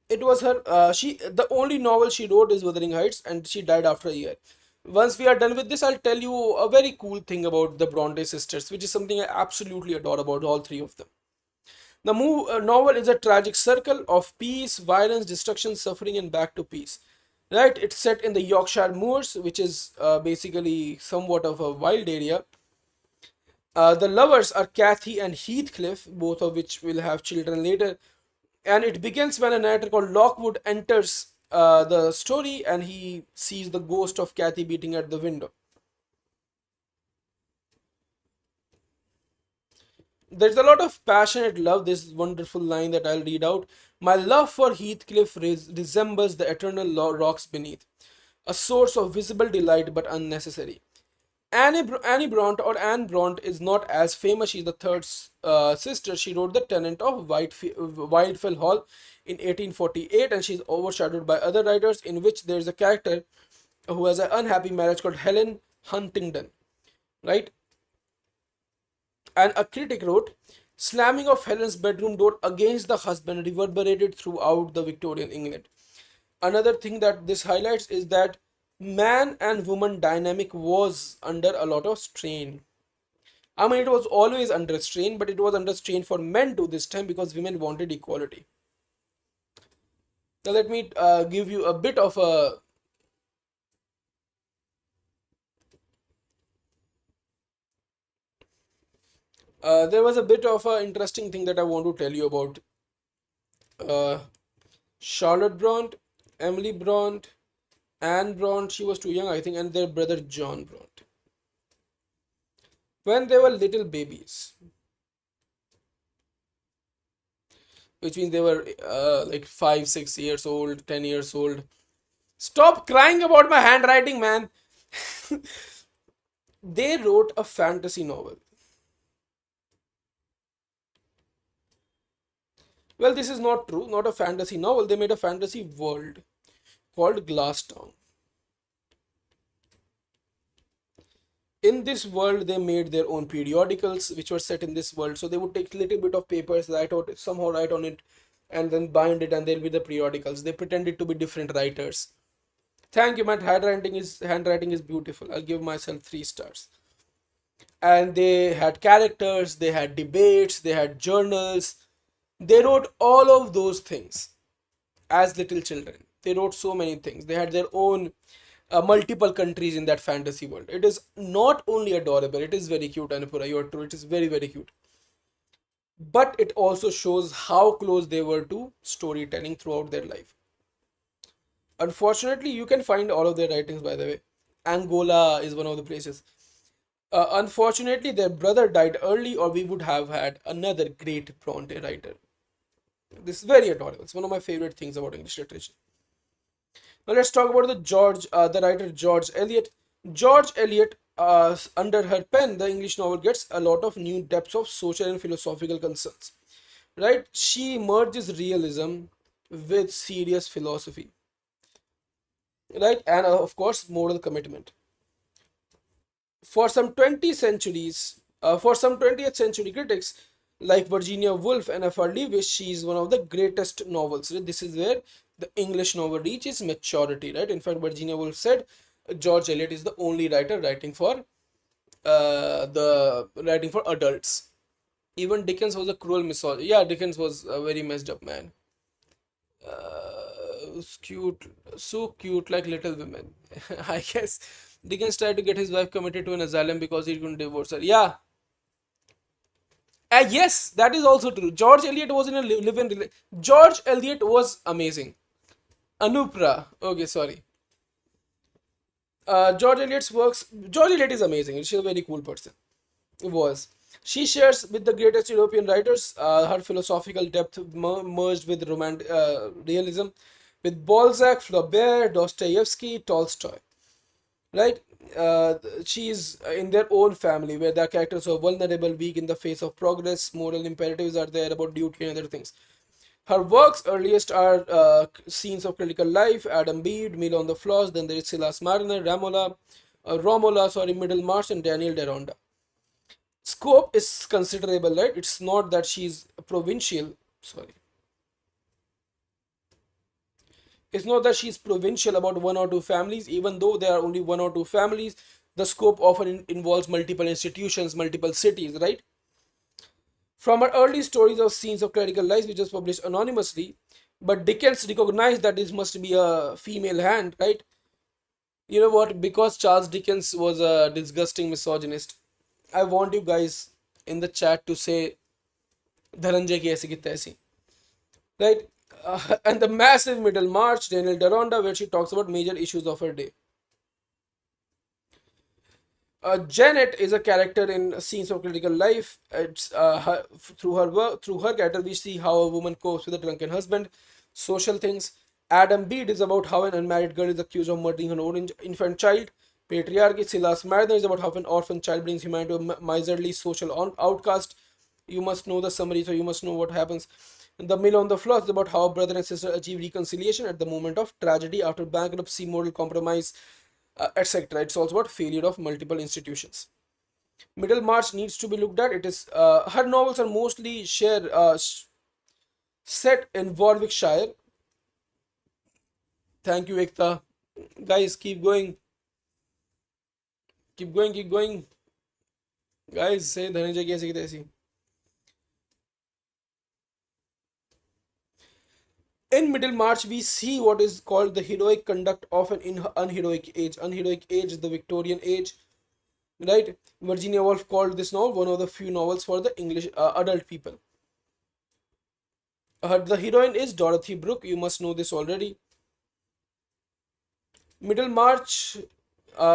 It was her. The only novel she wrote is Wuthering Heights, and she died after a year. Once we are done with this, I'll tell you a very cool thing about the Bronte sisters, which is something I absolutely adore about all three of them. The novel is a tragic circle of peace, violence, destruction, suffering, and back to peace. Right? It's set in the Yorkshire Moors, which is basically somewhat of a wild area. The lovers are Kathy and Heathcliff, both of which will have children later. And it begins when a narrator called Lockwood enters the story and he sees the ghost of Kathy beating at the window. There's a lot of passionate love. This wonderful line that I'll read out. My love for Heathcliff resembles the eternal rocks beneath, a source of visible delight but unnecessary. Annie Bront or Anne Bront is not as famous. She's the third sister. She wrote The Tenant of Wildfell Hall in 1848, and she's overshadowed by other writers, in which there's a character who has an unhappy marriage called Helen Huntingdon, right? And a critic wrote, slamming of Helen's bedroom door against the husband reverberated throughout the Victorian England. Another thing that this highlights is that man and woman dynamic was under a lot of strain. I mean, it was always under strain, but it was under strain for men to this time because women wanted equality. Now, let me give you a bit of a there was a bit of an interesting thing that I want to tell you about Charlotte Bront, Emily Bront, Anne Bront, she was too young, I think, and their brother John Bront. When they were little babies, which means they were like 5, 6 years old, 10 years old. Stop crying about my handwriting, man. They wrote a fantasy novel. Well, this is not true, not a fantasy novel. They made a fantasy world called Glasstown. In this world, they made their own periodicals which were set in this world. So they would take a little bit of papers, somehow write on it, and then bind it, and they'll be the periodicals. They pretended to be different writers. Thank you, man. Handwriting is beautiful. I'll give myself 3 stars. And they had characters, they had debates, they had journals, They wrote all of those things as little children. They wrote so many things. They had their own multiple countries in that fantasy world. It is not only adorable, it is very cute, Anupura. You are true, it is very, very cute. But it also shows how close they were to storytelling throughout their life. Unfortunately, you can find all of their writings, by the way. Angola is one of the places. Unfortunately, their brother died early, or we would have had another great Bronte writer. This is very adorable. It's one of my favorite things about English literature. Now let's talk about the writer George Eliot. George Eliot, under her pen, the English novel gets a lot of new depths of social and philosophical concerns. Right? She merges realism with serious philosophy. Right? And of course, moral commitment. For some 20th century critics like Virginia Woolf and F.R. Lewis, she is one of the greatest novels. Right? This is where the English novel reaches maturity, right? In fact, Virginia Woolf said George Eliot is the only writer writing for adults. Even Dickens was a cruel misogynist. Yeah, Dickens was a very messed up man. Cute, so cute, like Little Women. I guess Dickens tried to get his wife committed to an asylum because he couldn't divorce her. Yeah, yes, that is also true. George Eliot was in a live-in. George Eliot was amazing. Anupra. Okay, sorry. George Eliot's works. George Eliot is amazing. She's a very cool person. Was. She shares with the greatest European writers her philosophical depth merged with romantic realism, with Balzac, Flaubert, Dostoevsky, Tolstoy. Right? She's in their own family where their characters are vulnerable, weak in the face of progress, moral imperatives are there about duty and other things. Her works earliest are Scenes of Critical Life, Adam Bede, Meal on the Floss, then there is Silas Marner, Romola, Middlemarch, and Daniel Deronda. Scope is considerable, right? It's not that she's provincial. Sorry. It's not that she's provincial about one or two families, even though there are only one or two families. The scope often involves multiple institutions, multiple cities, right? From her early stories of Scenes of Clerical Life, which was published anonymously, but Dickens recognized that this must be a female hand, right? You know what? Because Charles Dickens was a disgusting misogynist, I want you guys in the chat to say Dhananjay ki aisi ki taisi, right? And the massive Middlemarch, Daniel Deronda, where she talks about major issues of her day. Janet is a character in Scenes of Critical Life. It's through her work, through her character, we see how a woman copes with a drunken husband, social things. Adam Bede is about how an unmarried girl is accused of murdering her own infant child. Patriarchy. Silas Mariner is about how an orphan child brings humanity to a miserly social outcast. You must know the summary, so you must know what happens. The Mill on the Floor is about how a brother and sister achieve reconciliation at the moment of tragedy after bankruptcy, moral compromise, etc. It's also about failure of multiple institutions. Middlemarch needs to be looked at. It is her novels are mostly set in Warwickshire. Thank you, Ekta. Guys, keep going. Keep going, keep going. Guys, say Dhananjay ki aisi ki taisi. In Middlemarch, we see what is called the heroic conduct of an unheroic age. Unheroic age is the Victorian age, right? Virginia Woolf called this novel one of the few novels for the English adult people. The heroine is Dorothy Brooke. You must know this already. Middlemarch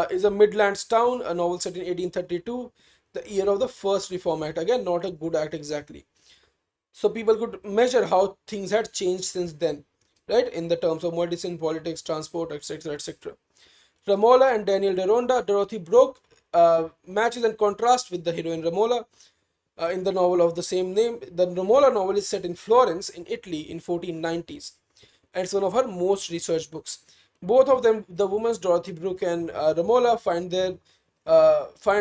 is a Midlands town, a novel set in 1832, the year of the first Reform Act. Again, not a good act exactly. So people could measure how things had changed since then, right? In the terms of medicine, politics, transport, etc., etc. Romola and Daniel Deronda, Dorothy Brooke matches and contrast with the heroine Romola in the novel of the same name. The Romola novel is set in Florence, in Italy, in 1490s, and it's one of her most researched books. Both of them, the women's Dorothy Brooke and Romola, find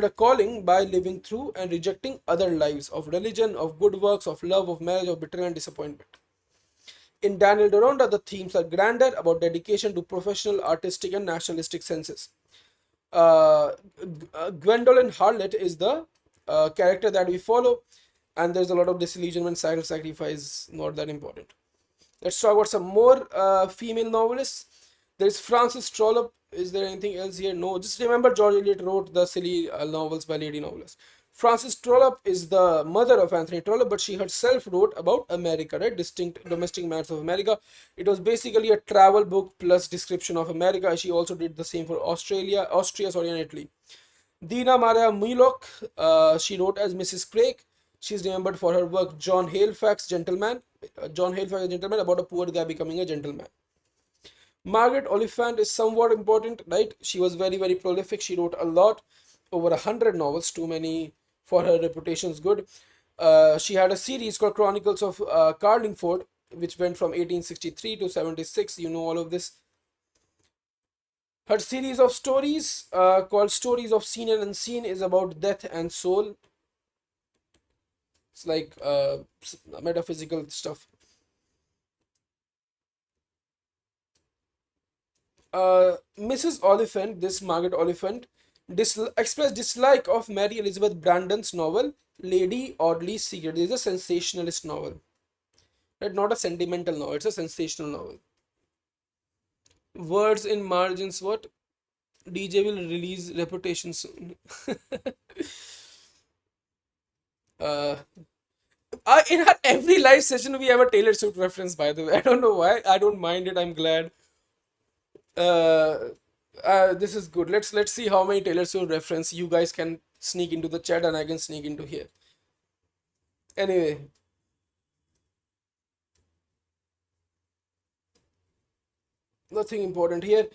a calling by living through and rejecting other lives of religion, of good works, of love, of marriage, of betrayal and disappointment. In Daniel Deronda, the themes are grander, about dedication to professional, artistic, and nationalistic senses. Gwendolyn Harlett is the character that we follow. and there's a lot of disillusionment, sacrifice, not that important. Let's talk about some more female novelists. There's Frances Trollope. Is there anything else here? No. Just remember George Eliot wrote the silly novels by lady novelists. Frances Trollope is the mother of Anthony Trollope, but she herself wrote about America, right? Distinct domestic matters of America. It was basically a travel book plus description of America. She also did the same for Austria, sorry, and Italy. Dina Maria Mulock, she wrote as Mrs. Craig. She's remembered for her work John Halifax, Gentleman. John Halifax, a Gentleman, about a poor guy becoming a gentleman. Margaret Oliphant is somewhat important, right? She was very, very prolific. She wrote a lot, over 100 novels, too many for her reputation's good. She had a series called Chronicles of Carlingford, which went from 1863 to 76. You know all of this. Her series of stories, called Stories of Seen and Unseen, is about death and soul. It's like metaphysical stuff. Mrs. Oliphant, this Margaret Oliphant, expressed dislike of Mary Elizabeth Brandon's novel Lady Audley's Secret. This is a sensationalist novel, right? Not a sentimental novel. It's a sensational novel. Words in margins. What? DJ will release Reputation soon. uh, in our every live session, we have a Taylor Swift reference. By the way, I don't know why. I don't mind it. I'm glad. Uh, this is good. Let's see how many Taylor Swift reference you guys can sneak into the chat, and I can sneak into here. Anyway, nothing important here.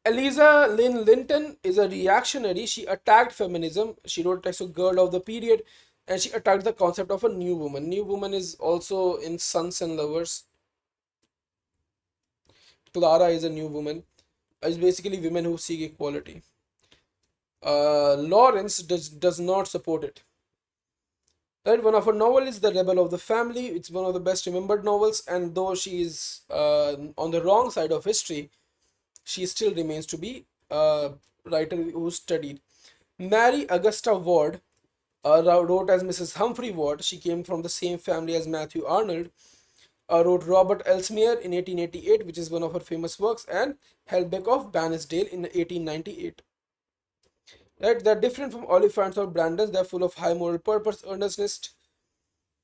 Eliza Lynn Linton is a reactionary. She attacked feminism. She wrote text of Girl of the Period, and she attacked the concept of a new woman. New woman is also in Sons and Lovers. Clara is a new woman. It's basically women who seek equality. Lawrence does not support it. Right, one of her novels is The Rebel of the Family. It's one of the best remembered novels, and though she is on the wrong side of history, she still remains to be a writer who studied. Mary Augusta Ward wrote as Mrs. Humphrey Ward. She came from the same family as Matthew Arnold. Wrote Robert Elsmere in 1888, which is one of her famous works, and Helbeck of Banisdale in 1898. Right, they're different from Oliphants or Brandons. They're full of high moral purpose, earnestness,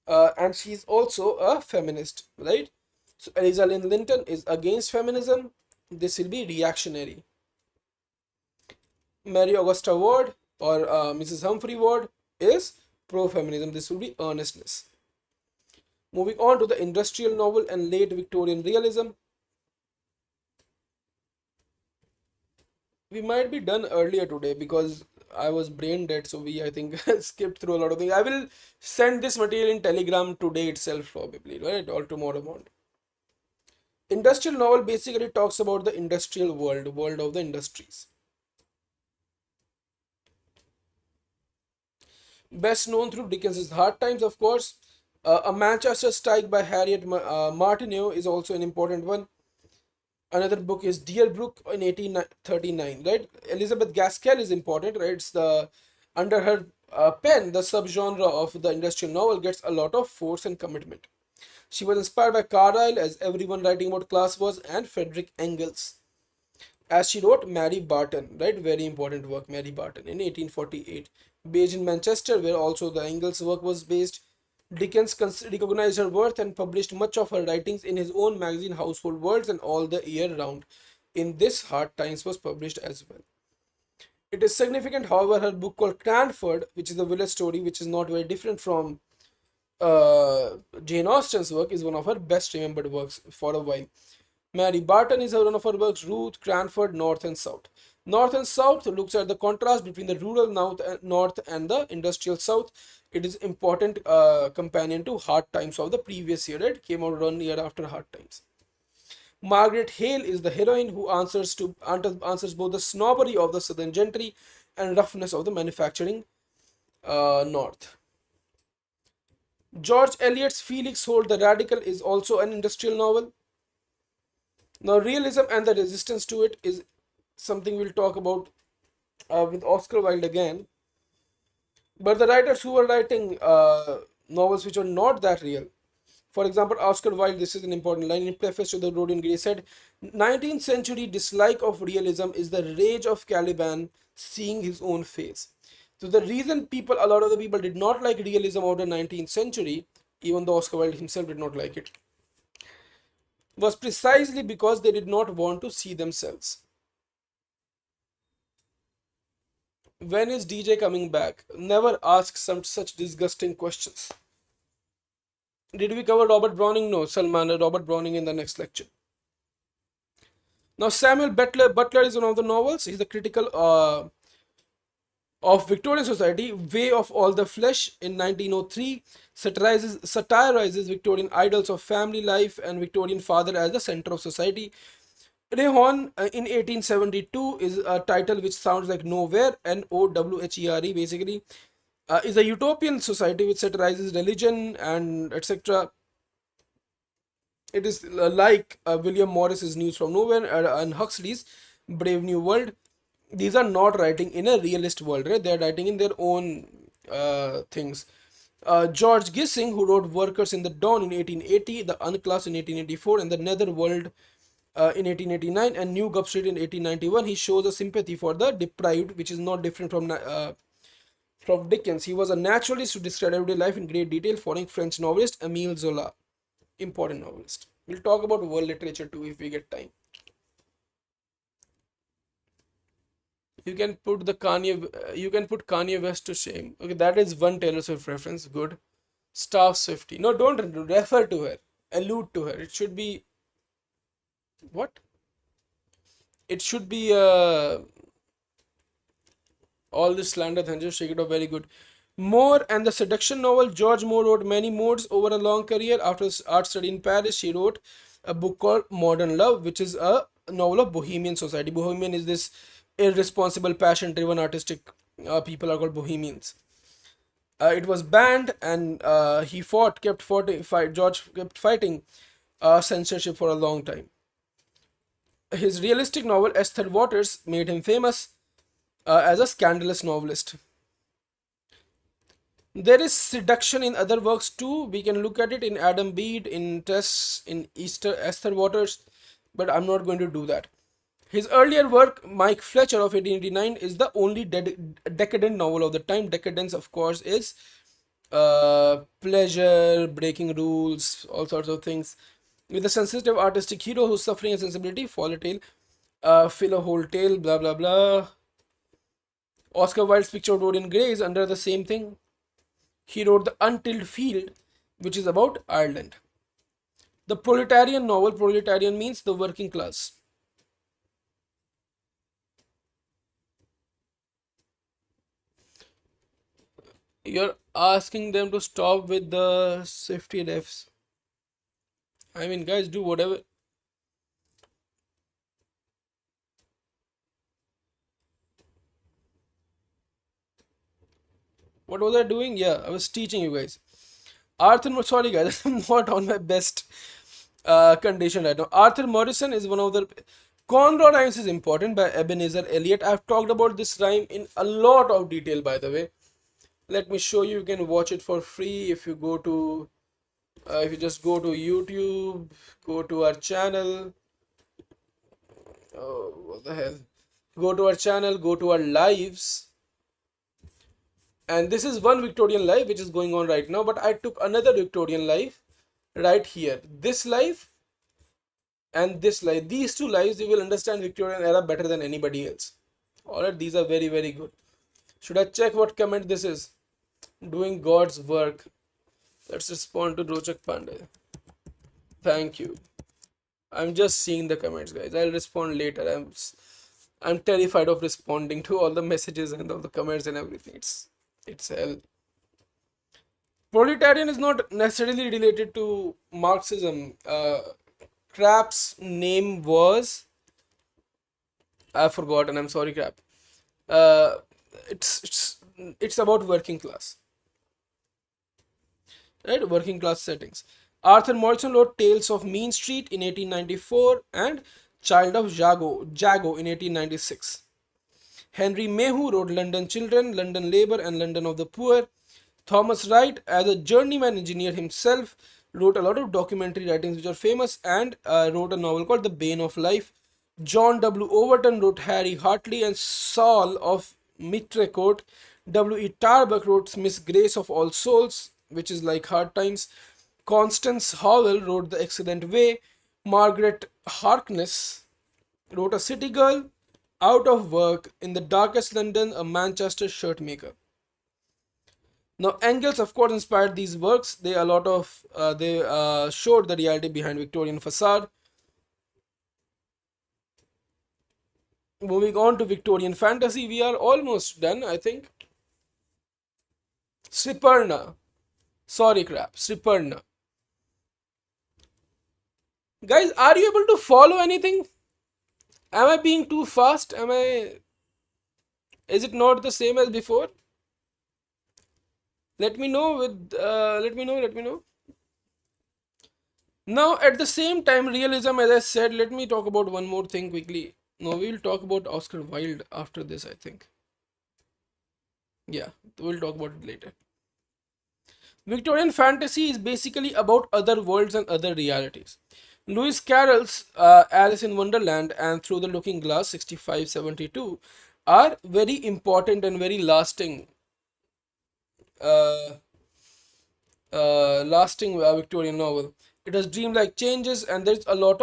and she's also a feminist, right? So Eliza Lynn Linton is against feminism. This will be reactionary. Mary Augusta Ward or Mrs. Humphrey Ward is pro-feminism. This will be earnestness. Moving on to the industrial novel and late Victorian realism. We might be done earlier today because I was brain dead, so we, I think, skipped through a lot of things. I will send this material in Telegram today itself, probably, right, or tomorrow morning. Industrial novel basically talks about the industrial world of the industries. Best known through Dickens's Hard Times, of course. A Manchester Strike by Harriet Martineau is also an important one. Another book is Deerbrook in 1839, right? Elizabeth Gaskell is important, right? It's the, under her pen, the subgenre of the industrial novel gets a lot of force and commitment. She was inspired by Carlyle, as everyone writing about class was, and Frederick Engels, as she wrote Mary Barton, right? Very important work, Mary Barton, in 1848. Based in Manchester, where also the Engels work was based. Dickens recognized her worth and published much of her writings in his own magazine Household Words and All the Year Round. In this, Hard Times was published as well. It is significant, however, her book called Cranford, which is the village story, which is not very different from Jane Austen's work, is one of her best remembered works for a while. Mary Barton is one of her works. Ruth, Cranford, North and South. North and South looks at the contrast between the rural north and the industrial South. It is important companion to Hard Times of the previous year. It came out 1 year after Hard Times. Margaret Hale is the heroine who answers both the snobbery of the southern gentry and roughness of the manufacturing north. George Eliot's Felix Holt the Radical is also an industrial novel. Now, realism and the resistance to it is something we'll talk about with Oscar Wilde again. But the writers who were writing novels which are not that real. For example, Oscar Wilde, this is an important line in preface to the Dorian Gray, said, "19th century dislike of realism is the rage of Caliban seeing his own face." So the reason a lot of the people did not like realism of the 19th century, even though Oscar Wilde himself did not like it, was precisely because they did not want to see themselves. When is DJ coming back? Never ask some such disgusting questions. Did we cover Robert Browning? No, Salman, Robert Browning in the next lecture. Now, Samuel Butler is one of the novels. He's the critical of Victorian society. Way of All the Flesh in 1903 satirizes Victorian ideals of family life and Victorian father as the center of society. Rehon in 1872 is a title which sounds like nowhere, Nowhere, basically, is a utopian society which satirizes religion and etc. It is like William Morris's News from Nowhere and Huxley's Brave New World. These are not writing in a realist world, right? They are writing in their own things. George Gissing, who wrote Workers in the Dawn in 1880, The Unclass in 1884, and The Netherworld in 1889, and New Gub Street in 1891, he shows a sympathy for the deprived, which is not different from Dickens. He was a naturalist who described everyday life in great detail, following French novelist Émile Zola, important novelist. We'll talk about world literature too if we get time. You can put Kanye West to shame. Okay, that is one Taylor Swift reference. Good. Staff Swifty. No, don't refer to her. Allude to her. It should be what? It should be all this slander, then just shake it off. Very good. Moore and the Seduction novel. George Moore wrote many modes over a long career. After art study in Paris, she wrote a book called Modern Love, which is a novel of Bohemian society. Bohemian is this irresponsible, passion-driven, artistic people are called Bohemians. It was banned, and George kept fighting censorship for a long time. His realistic novel Esther Waters made him famous as a scandalous novelist. There is seduction in other works too. We can look at it in Adam Bede, in Tess, in Esther Waters, but I'm not going to do that. His earlier work, Mike Fletcher of 1889, is the only decadent novel of the time. Decadence, of course, is pleasure, breaking rules, all sorts of things. With a sensitive artistic hero who's suffering a sensibility, fall a tale, fill a whole tale, blah blah blah. Oscar Wilde's picture of Dorian Gray is under the same thing. He wrote The Untilled Field, which is about Ireland. The proletarian novel, proletarian means the working class. You're asking them to stop with the safety refs. I mean, guys, do whatever. What was I doing? Yeah, I was teaching you guys. Sorry guys, I'm not on my best condition right now. Arthur Morrison is one of the. Conroe Rhymes is important by Ebenezer Elliott. I've talked about this rhyme in a lot of detail, by the way. Let me show you. You can watch it for free if you go to. If you just go to YouTube, go to our channel. Oh, what the hell? Go to our channel, go to our lives. And this is one Victorian life which is going on right now, but I took another Victorian life right here. This life and this life. These two lives, you will understand Victorian era better than anybody else. Alright, these are very, very good. Should I check what comment this is? Doing God's work. Let's respond to Rochak Pandey. Thank you. I'm just seeing the comments, guys. I'll respond later. I'm terrified of responding to all the messages and all the comments and everything. It's hell. Proletarian is not necessarily related to Marxism. Crap's name was, I've forgotten. I'm sorry, Crap. It's about working class, right? Working class settings. Arthur Morrison wrote Tales of Mean Street in 1894 and Child of Jago in 1896. Henry Mayhew wrote London Children, London Labour, and London of the Poor. Thomas Wright, as a journeyman engineer himself, wrote a lot of documentary writings which are famous, and wrote a novel called The Bane of Life. John W. Overton wrote Harry Hartley and Saul of Mitrecourt. W. E. Tarbuck wrote Miss Grace of All Souls, which is like Hard Times. Constance Howell wrote The Excellent Way. Margaret Harkness wrote A City Girl, Out of Work, In the Darkest London, A Manchester Shirt Maker. Now, Engels, of course, inspired these works. They showed the reality behind Victorian facade. Moving on to Victorian fantasy, we are almost done, I think. Sriparna. Sorry, crap. Sriparna. Guys, are you able to follow anything? Am I being too fast? Is it not the same as before? Let me know let me know. Now, at the same time, realism, as I said, let me talk about one more thing quickly. No, we'll talk about Oscar Wilde after this, I think. Yeah, we'll talk about it later. Victorian fantasy is basically about other worlds and other realities. Lewis Carroll's Alice in Wonderland and Through the Looking Glass 6572 are very important and very uh, lasting Victorian novel. It has dreamlike changes, and there's a lot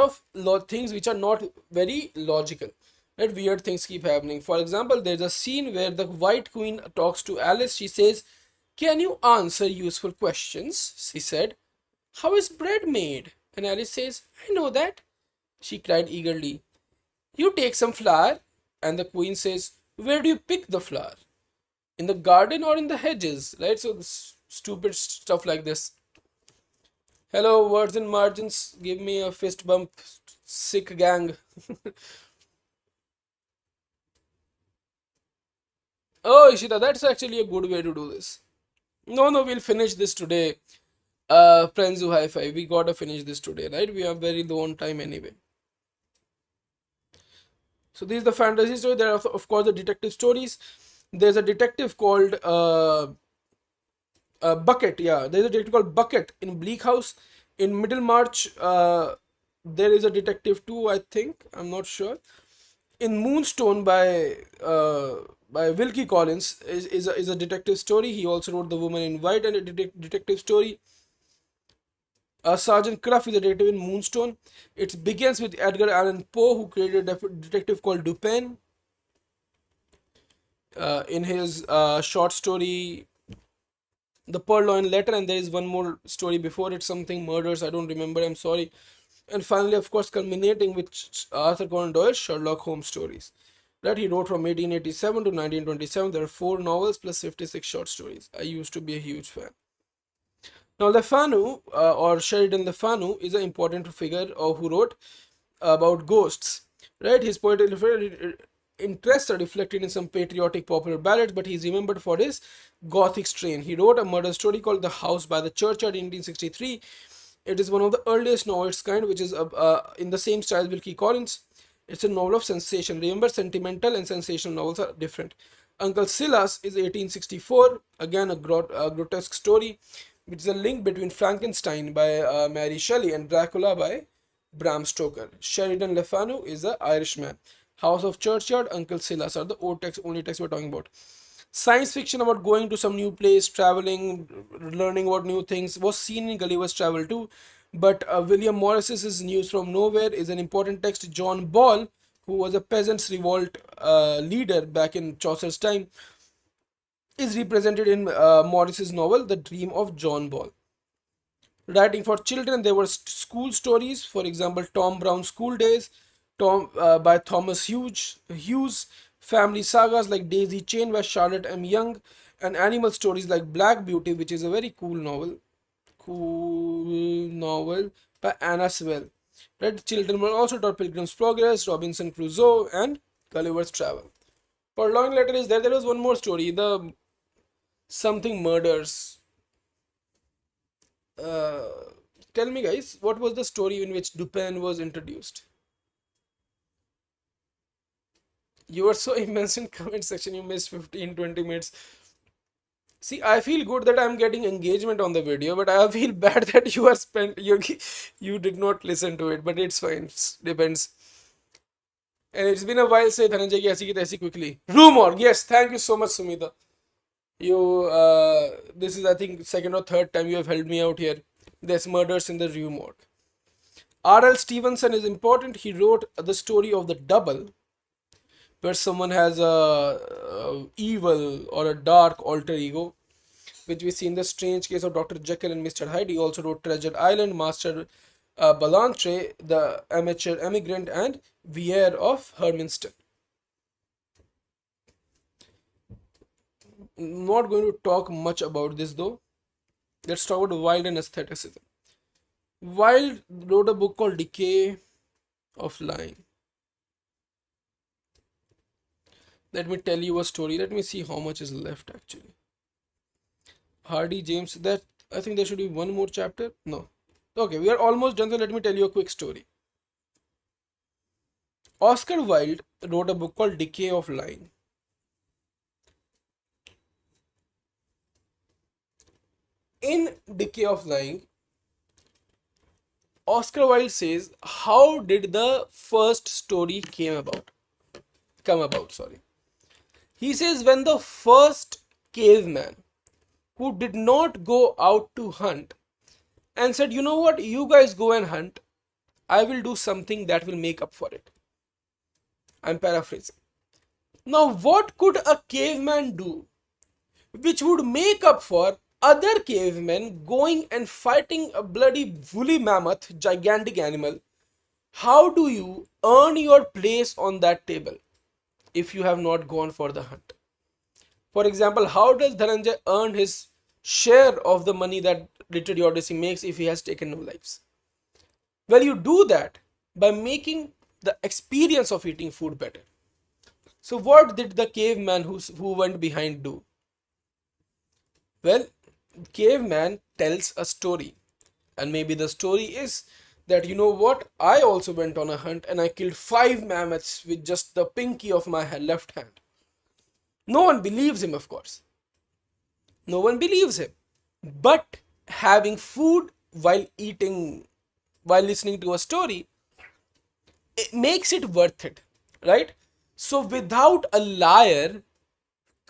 things which are not very logical. Right? Weird things keep happening. For example, there's a scene where the White Queen talks to Alice. She says, "Can you answer useful questions?" She said. "How is bread made?" And Alice says, "I know that." She cried eagerly. "You take some flour." And the Queen says, "Where do you pick the flour? In the garden or in the hedges?" Right? So stupid stuff like this. Hello, words and margins. Give me a fist bump, sick gang. Oh, Ishita, that's actually a good way to do this. No, no, we'll finish this today. Prenzu High Five. We gotta finish this today, right? We are very low on time anyway. So this is the fantasy story. There are of course the detective stories. There's a detective called Bucket. Yeah, there's a detective called Bucket in Bleak House. In Middlemarch, there is a detective too. I think I'm not sure. In Moonstone by Wilkie Collins is a detective story. He also wrote The Woman in White and a detective story. Sergeant Cruff is a detective in Moonstone. It begins with Edgar Allan Poe, who created a detective called Dupin. In his short story, The Purloined Letter, and there is one more story before it, something murders. I don't remember. I'm sorry. And finally, of course, culminating with Arthur Conan Doyle's Sherlock Holmes stories that he wrote from 1887 to 1927. There are 4 novels plus 56 short stories. I used to be a huge fan. Now, Le Fanu or Sheridan Le Fanu is an important figure who wrote about ghosts. Right, his poetry interests are reflected in some patriotic popular ballads, but he's remembered for his gothic strain. He wrote a murder story called The House by the Churchyard in 1863. It is one of the earliest novels of its kind, which is in the same style as Wilkie Collins. It's a novel of sensation. Remember, sentimental and sensational novels are different. Uncle Silas is 1864, again a grotesque story, which is a link between Frankenstein by Mary Shelley and Dracula by Bram Stoker. Sheridan Le Fanu is an Irishman. House of Churchyard, Uncle Silas are the only text we're talking about. Science fiction about going to some new place, traveling, learning about new things was seen in Gulliver's Travel too. But William Morris's News from Nowhere is an important text. John Ball, who was a peasants' revolt leader back in Chaucer's time, is represented in Morris's novel The Dream of John Ball. Writing for children, there were school stories, for example, Tom Brown's School Days, by Thomas Hughes, family sagas like Daisy Chain by Charlotte M. Young, and animal stories like Black Beauty, which is a very cool novel by Anna Sewell. Right? Children were also taught Pilgrim's Progress, Robinson Crusoe, and Gulliver's Travel. Purloined Letter is there. There was one more story, the something murders. Uh, Tell me, guys, what was the story in which Dupin was introduced? You were so immense in comment section, you missed 15-20 minutes. See, I feel good that I'm getting engagement on the video, but I feel bad that you are spent you did not listen to it. But it's fine. Depends. And it's been a while. Say Dhananjay ki aisi ki taisi quickly. Rumor. Yes, thank you so much, Sumita. You this is I think second or third time you have helped me out here. There's murders in the Rue Morgue. R.L. Stevenson is important. He wrote the story of the double, where someone has a evil or a dark alter ego, which we see in the strange case of Dr. Jekyll and Mr. Hyde. He also wrote Treasure Island, Master Balantre, The Amateur Emigrant, and Vier of Hermiston. Not going to talk much about this though. Let's talk about Wilde and aestheticism. Wilde wrote a book called Decay of Lying. Let me tell you a story. Let me see how much is left actually. Hardy James, that I think there should be one more chapter. No. Okay, we are almost done, so let me tell you a quick story. Oscar Wilde wrote a book called Decay of Lying. In Decay of Lying, Oscar Wilde says, how did the first story come about, sorry. He says, when the first caveman who did not go out to hunt and said, you know what, you guys go and hunt, I will do something that will make up for it. I'm paraphrasing. Now, what could a caveman do which would make up for other cavemen going and fighting a bloody woolly mammoth, gigantic animal? How do you earn your place on that table if you have not gone for the hunt? For example, how does Dhananjay earn his share of the money that Richard Odyssey makes if he has taken no lives? Well, you do that by making the experience of eating food better. So what did the caveman who went behind do? Well, caveman tells a story, and maybe the story is that, you know what, I also went on a hunt and I killed 5 mammoths with just the pinky of my left hand. No one believes him, of course. No one believes him. But having food while eating, while listening to a story, it makes it worth it, right? So without a liar,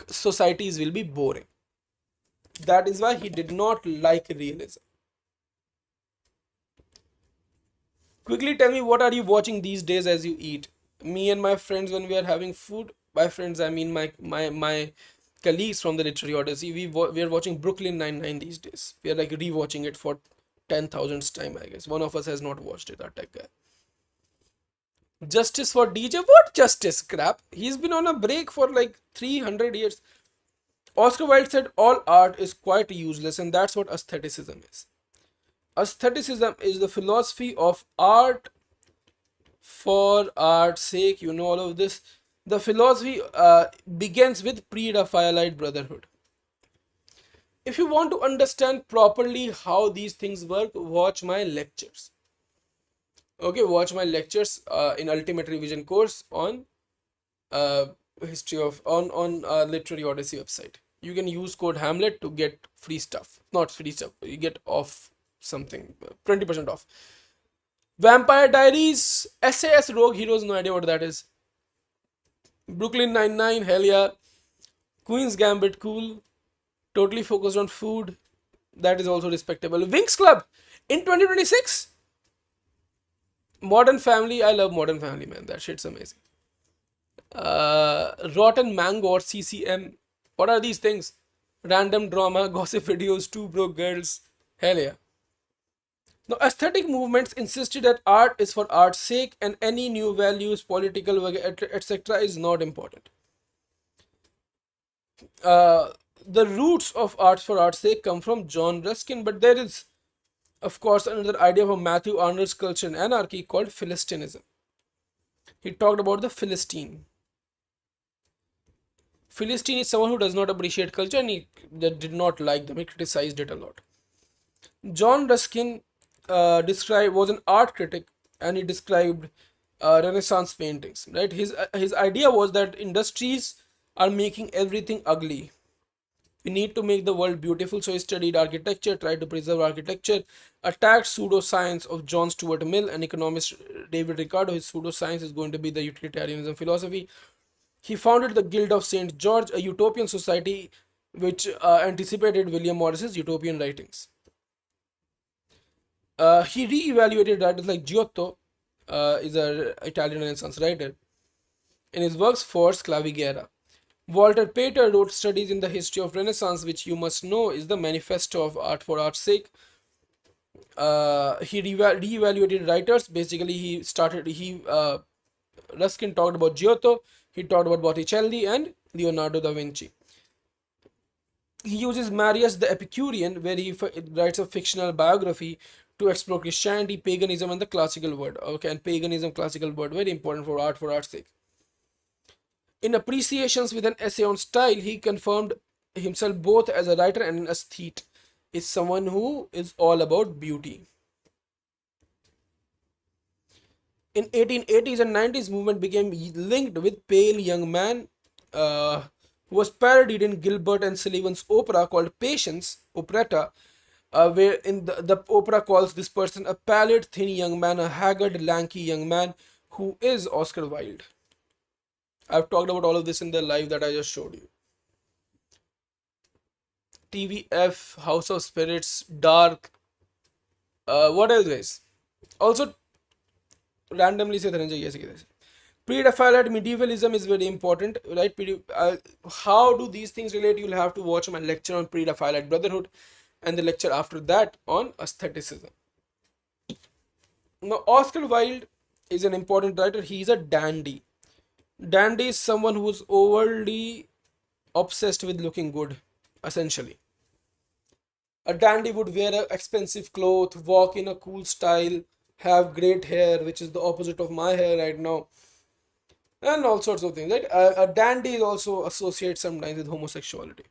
societies will be boring. That is why he did not like realism. Quickly tell me, what are you watching these days as you eat? Me and my friends, when we are having food, by friends I mean my colleagues from the Literary Odyssey, we are watching Brooklyn Nine-Nine these days. We are like rewatching it for 10,000th time, I guess. One of us has not watched it, our tech guy. Justice for DJ? What justice? Crap. He's been on a break for like 300 years. Oscar Wilde said all art is quite useless, and that's what aestheticism is. Aestheticism is the philosophy of art for art's sake. You know all of this. The philosophy begins with pre-Raphaelite brotherhood. If you want to understand properly how these things work, watch my lectures. Okay, watch my lectures in Ultimate Revision course on history of on Literary Odyssey website. You can use code Hamlet to get free stuff. Not free stuff, you get off something, 20% off. Vampire Diaries, SAS Rogue Heroes, no idea what that is. Brooklyn Nine-Nine, hell yeah. Queen's Gambit, cool. Totally focused on food, that is also respectable. Winx Club in 2026. Modern Family, I love Modern Family, man. That shit's amazing. Rotten Mango or CCM. What are these things? Random drama, gossip videos, Two Broke Girls. Hell yeah. Now, aesthetic movements insisted that art is for art's sake and any new values, political, etc. is not important. The roots of art for art's sake come from John Ruskin, but there is, of course, another idea from Matthew Arnold's Culture and Anarchy called Philistinism. He talked about the Philistine. Philistine is someone who does not appreciate culture and he did not like them. He criticized it a lot. John Ruskin was an art critic, and he described Renaissance paintings. Right, his idea was that industries are making everything ugly, We need to make the world beautiful, so he studied architecture, tried to preserve architecture, attacked pseudoscience of John Stuart Mill and economist David Ricardo. His pseudoscience is going to be the utilitarianism philosophy. He founded the Guild of St. George, a utopian society which anticipated William Morris's utopian writings. He re-evaluated writers like Giotto, is an Italian Renaissance writer, in his works for Sclavigera. Walter Pater wrote studies in the history of Renaissance, which you must know is the manifesto of art for art's sake. He re-evaluated writers. Basically, Ruskin talked about Giotto, he talked about Botticelli and Leonardo da Vinci. He uses Marius the Epicurean, where he writes a fictional biography to explore Christianity, paganism, and the classical world. Okay, and paganism, classical world, very important for art's sake. In Appreciations with an essay on style, he confirmed himself both as a writer and an aesthete. Is someone who is all about beauty. In 1880s and 90s, movement became linked with pale young man who was parodied in Gilbert and Sullivan's opera called Patience, operetta, where in the opera calls this person a pallid, thin young man, a haggard, lanky young man who is Oscar Wilde. I've talked about all of this in the live that I just showed you. TVF, House of Spirits, Dark. What else, guys? Also, randomly say Pre-Raphaelite medievalism is very important, right? How do these things relate? You'll have to watch my lecture on Pre-Raphaelite Brotherhood and the lecture after that on aestheticism. Now, Oscar Wilde is an important writer. He's a dandy. Dandy is someone who's overly obsessed with looking good, essentially. A dandy would wear expensive clothes, walk in a cool style, have great hair, which is the opposite of my hair right now, and all sorts of things, right? A dandy is also associated sometimes with homosexuality.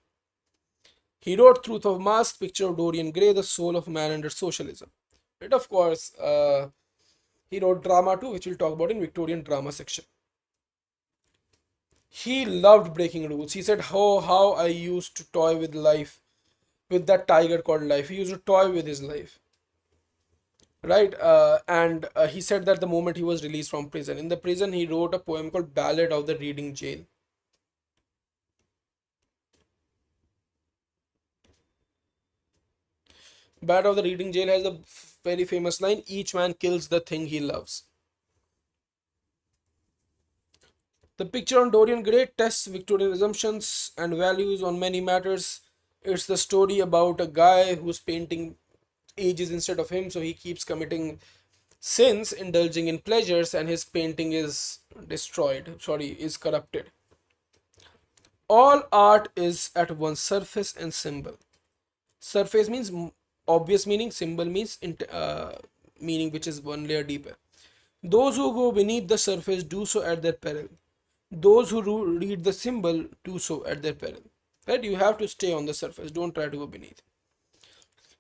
He wrote Truth of Mask, picture of Dorian Gray, the soul of man under socialism. Right, of course, he wrote drama too, which we'll talk about in Victorian drama section. He loved breaking rules. He said, how I used to toy with life, with that tiger called life. He used to toy with his life. Right? And he said that the moment he was released from prison. In the prison, he wrote a poem called Ballad of the Reading Jail. Ballad of the Reading Jail has a very famous line, each man kills the thing he loves. The picture on Dorian Gray tests Victorian assumptions and values on many matters. It's the story about a guy who's painting ages instead of him, so he keeps committing sins, indulging in pleasures, and his painting is is corrupted. All art is at once surface and symbol. Surface means obvious meaning, symbol means meaning which is one layer deeper. Those who go beneath the surface do so at their peril. Those who read the symbol do so at their peril. Right? You have to stay on the surface. Don't try to go beneath.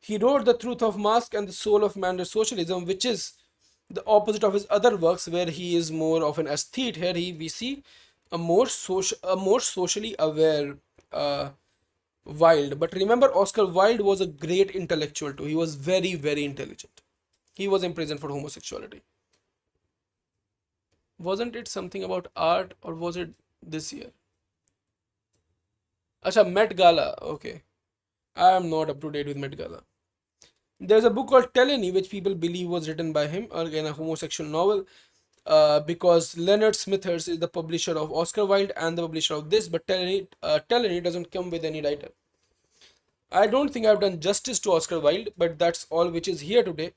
He wrote The Truth of Mask and the Soul of Man under Socialism, which is the opposite of his other works, where he is more of an aesthete. Here we see a more socially aware Wilde. But remember, Oscar Wilde was a great intellectual too. He was very, very intelligent. He was imprisoned for homosexuality. Wasn't it something about art, or was it this year? Acha, Met Gala. Okay. I am not up to date with Met Gala. There's a book called Teleny, which people believe was written by him, again a homosexual novel, because Leonard Smithers is the publisher of Oscar Wilde and the publisher of this, but Teleny doesn't come with any writer. I don't think I've done justice to Oscar Wilde, but that's all which is here today.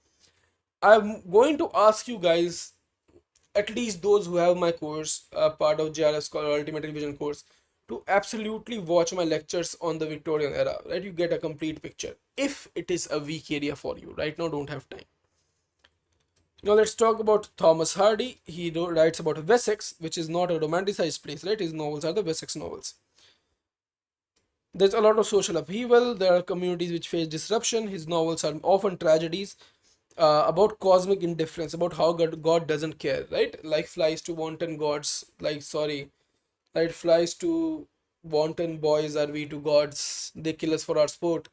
I'm going to ask you guys, at least those who have my course, part of JRF Scholar Ultimate Revision course, to absolutely watch my lectures on the Victorian era, right? You get a complete picture. If it is a weak area for you, right now don't have time. Now let's talk about Thomas Hardy. He writes about Wessex, which is not a romanticized place, right? His novels are the Wessex novels. There's a lot of social upheaval. There are communities which face disruption. His novels are often tragedies about cosmic indifference, about how God doesn't care, right? Like flies to wanton gods, flies to wanton boys are we to gods, they kill us for our sport.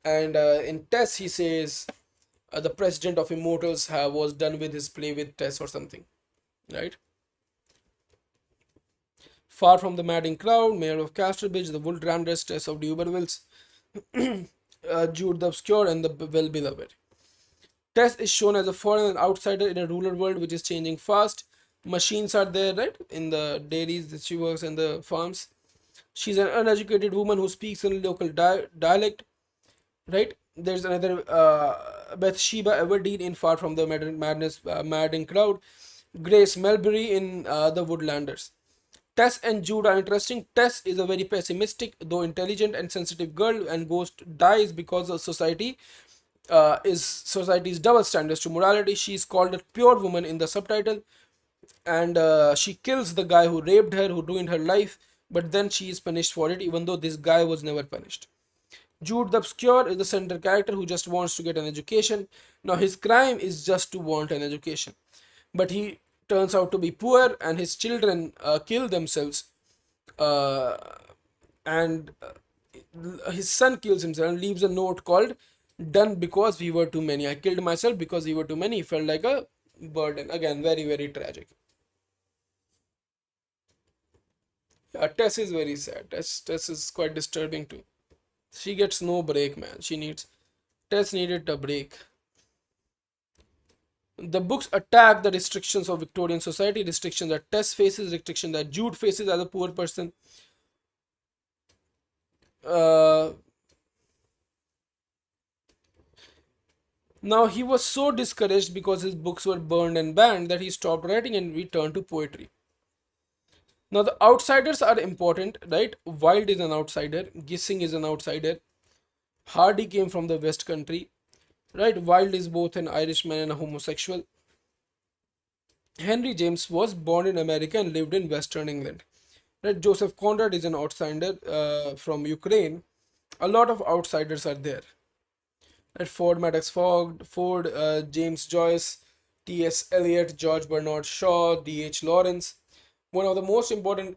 And in Tess he says, the president of immortals was done with his play with Tess or something, right? Far from the madding crowd, mayor of Casterbridge, the wood ramrest, Tess of the Ubervilles, Jude the obscure and the well beloved. Tess is shown as a foreigner and outsider in a rural world which is changing fast. Machines are there, right? In the dairies that she works and the farms. She's an uneducated woman who speaks in a local dialect, right? There's another Bathsheba Everdeen in Far from the Madness, Madding Crowd. Grace Melbury in The Woodlanders. Tess and Jude are interesting. Tess is a very pessimistic, though intelligent and sensitive girl, and Ghost dies because of is society's double standards to morality. She is called a pure woman in the subtitle, and she kills the guy who raped her, who ruined her life, but then she is punished for it, even though this guy was never punished. Jude the Obscure is the center character who just wants to get an education. Now, his crime is just to want an education, but he turns out to be poor, and his children kill themselves, uh, and his son kills himself and leaves a note called "Done because we were too many." I killed myself because we were too many. He felt like a burden. Again, very, very tragic. Tess is very sad. Tess is quite disturbing too. She gets no break, man. Tess needed a break. The books attack the restrictions of Victorian society, restrictions that Tess faces, restrictions that Jude faces as a poor person. Uh, Now he was so discouraged because his books were burned and banned that he stopped writing and returned to poetry. Now the outsiders are important, right? Wilde is an outsider, Gissing is an outsider, Hardy came from the West Country, right? Wilde is both an Irishman and a homosexual. Henry James was born in America and lived in Western England. Right? Joseph Conrad is an outsider from Ukraine. A lot of outsiders are there. Right? Ford Madox Ford, James Joyce, T.S. Eliot, George Bernard Shaw, D.H. Lawrence. One of the most important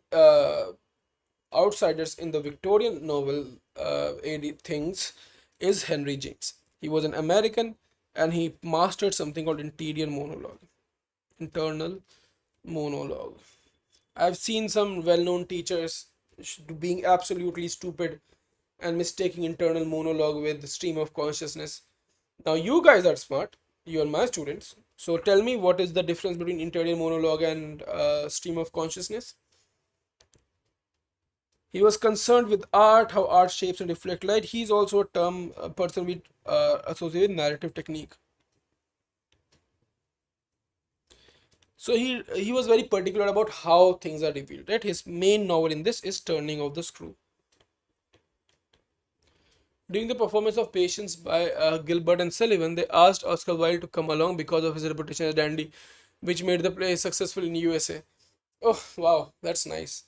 outsiders in the Victorian novel AD things is Henry James. He was an American and he mastered something called internal monologue. I've seen some well-known teachers being absolutely stupid and mistaking internal monologue with the stream of consciousness. Now you guys are smart, you are my students, so tell me what is the difference between internal monologue and stream of consciousness. He was concerned with art, how art shapes and reflect light. He's also a person with associated with narrative technique. So he was very particular about how things are revealed, right? His main novel in this is Turning of the Screw. During the performance of Patience by Gilbert and Sullivan, they asked Oscar Wilde to come along because of his reputation as dandy, which made the play successful in USA. Oh wow, that's nice.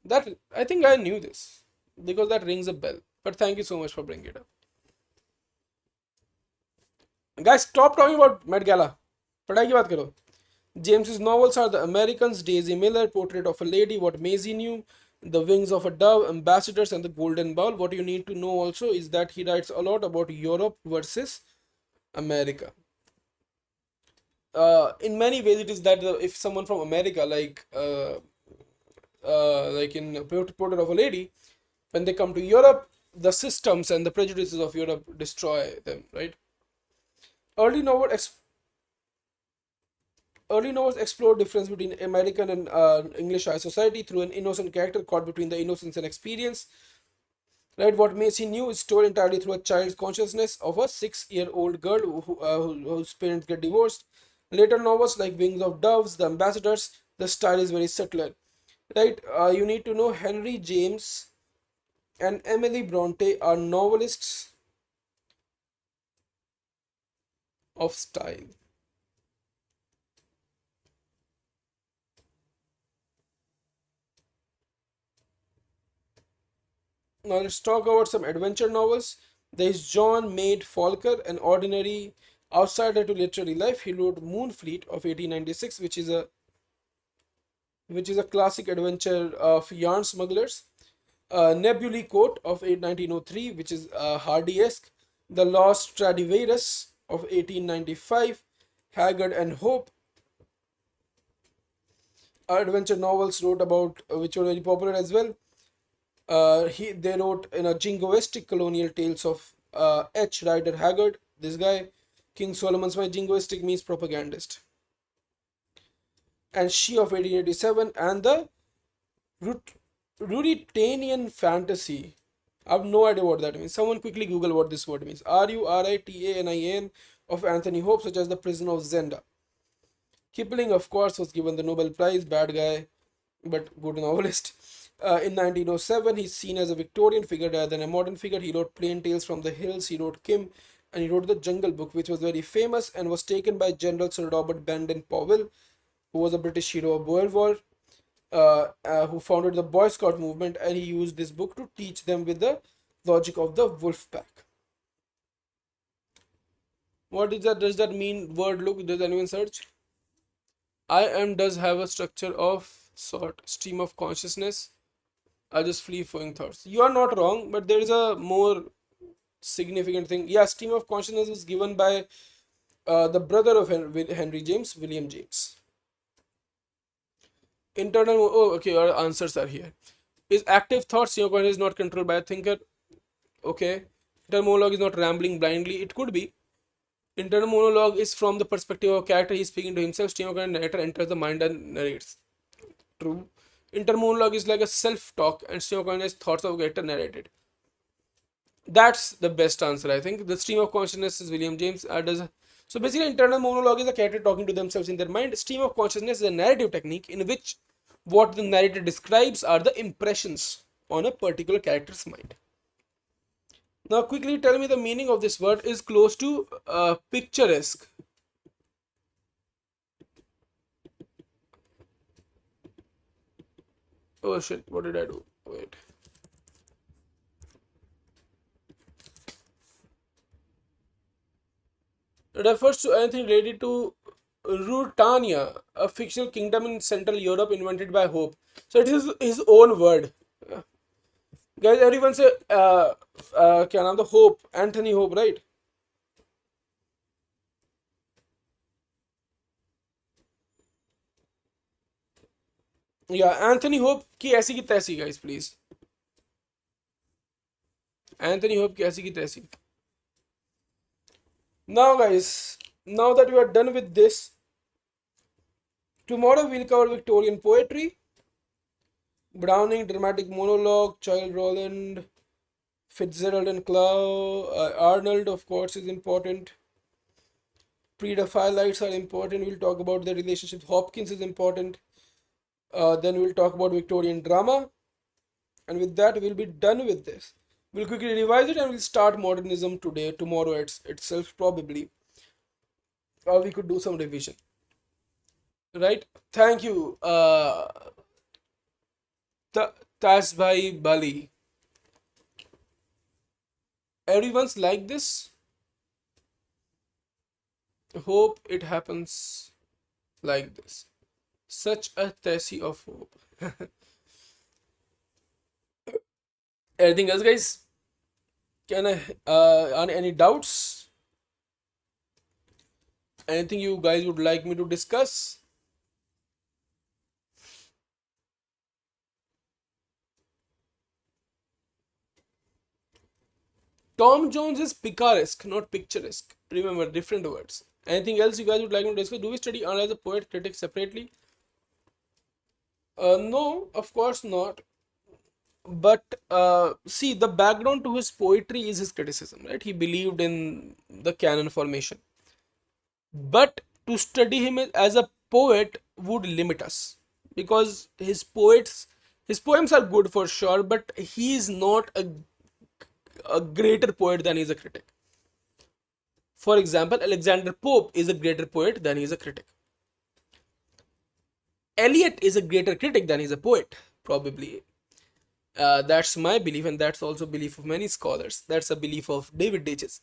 That I think I knew this because that rings a bell. But thank you so much for bringing it up. Guys, stop talking about Met Gala. पढ़ाई की बात करो. James's novels are The Americans, Daisy Miller, Portrait of a Lady, What Maisie Knew, The Wings of a Dove, Ambassadors, and The Golden Bowl. What you need to know also is that he writes a lot about Europe versus America. In many ways, it is that if someone from America, like in Portrait of a Lady, when they come to Europe, the systems and the prejudices of Europe destroy them, right? Early novel Early novels explore difference between American and English high society through an innocent character caught between the innocence and experience. Right, what Macy knew is told entirely through a child's consciousness of a 6-year-old girl whose parents get divorced. Later novels like Wings of Doves, The Ambassadors, the style is very subtler. Right, you need to know Henry James and Emily Bronte are novelists of style. Now let's talk about some adventure novels. There is John Maid Falker, an ordinary outsider to literary life. He wrote Moonfleet of 1896, which is a which is a classic adventure of yarn smugglers. Nebulae Court of 1903, which is Hardy-esque. The Lost Stradivarius of 1895. Haggard and Hope, adventure novels wrote about, which were very popular as well. They wrote in a jingoistic colonial tales of H. Rider Haggard. This guy, King Solomon's My Jingoistic means propagandist. And She of 1887, and the Ruritanian fantasy. I have no idea what that means. Someone quickly Google what this word means. Ruritanian of Anthony Hope, such as The Prison of Zenda. Kipling, of course, was given the Nobel Prize, bad guy, but good novelist. In 1907, he's seen as a Victorian figure rather than a modern figure. He wrote Plain Tales from the Hills, he wrote Kim, and he wrote The Jungle Book, which was very famous and was taken by General Sir Robert Baden-Powell, who was a British hero of Boer War, who founded the Boy Scout movement, and he used this book to teach them with the logic of the wolf pack. What is that? Does that mean word look? Does anyone search? I am does have a structure of sort, stream of consciousness. I just free flowing thoughts. You are not wrong, but there is a more significant thing. Yeah, stream of consciousness was given by the brother of Henry James, William James. Internal. Oh, okay. Our answers are here. Is active thought stream of consciousness not controlled by a thinker? Okay. Internal monologue is not rambling blindly. It could be. Internal monologue is from the perspective of a character. He's speaking to himself. Stream of consciousness narrator enters the mind and narrates. True. Internal monologue is like a self-talk, and stream of consciousness thoughts of a character narrated. That's the best answer, I think. The stream of consciousness is William James. So basically, internal monologue is a character talking to themselves in their mind. Stream of consciousness is a narrative technique in which what the narrator describes are the impressions on a particular character's mind. Now, quickly tell me the meaning of this word. Is close to picturesque. Oh shit, what did I do? Wait. It refers to anything related to Rutania, a fictional kingdom in Central Europe invented by Hope. So it is his own word. Guys, everyone say, kya naam tha? Hope, Anthony Hope, right? Yeah, Anthony Hope की ऐसी की तैसी, guys, please. Anthony Hope की ऐसी की तैसी. Now, guys, now that we are done with this, tomorrow we'll cover Victorian poetry, Browning, dramatic monologue, Child Roland, Fitzgerald and Clough, Arnold, of course, is important. Predaphilites are important. We'll talk about the relationship. Hopkins is important. Then we'll talk about Victorian drama. And with that, we'll be done with this. We'll quickly revise it and we'll start modernism today, tomorrow itself, probably. Or we could do some revision. Right? Thank you. Tasbhai Bali. Everyone's like this. Hope it happens like this. Such a tesi of hope. Anything else, guys? Can I on any doubts? Anything you guys would like me to discuss? Tom Jones is picaresque, not picturesque. Remember, different words. Anything else you guys would like me to discuss? Do we study analyze the poet critic separately? No, of course not. But see, the background to his poetry is his criticism, right? He believed in the canon formation. But to study him as a poet would limit us because his poems are good for sure, but he is not a greater poet than he is a critic. For example, Alexander Pope is a greater poet than he is a critic. Eliot is a greater critic than he is a poet, probably. That's my belief, and that's also belief of many scholars. That's a belief of David Ditches.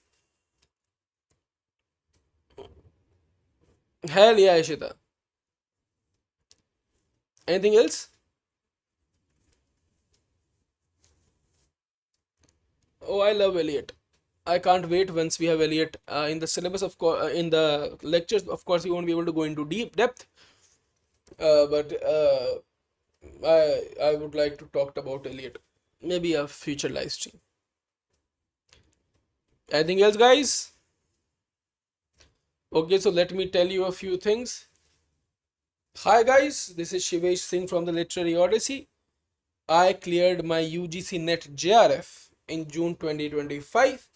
Hell yeah, Ishita. Anything else? Oh, I love Elliot. I can't wait once we have Elliot in the syllabus. Of course, in the lectures, of course, we won't be able to go into deep depth. But I would like to talk about Elliot. Maybe a future live stream. Anything else, guys? Okay, so let me tell you a few things. Hi, guys. This is Shivesh Singh from the Literary Odyssey. I cleared my UGC Net JRF in June 2025,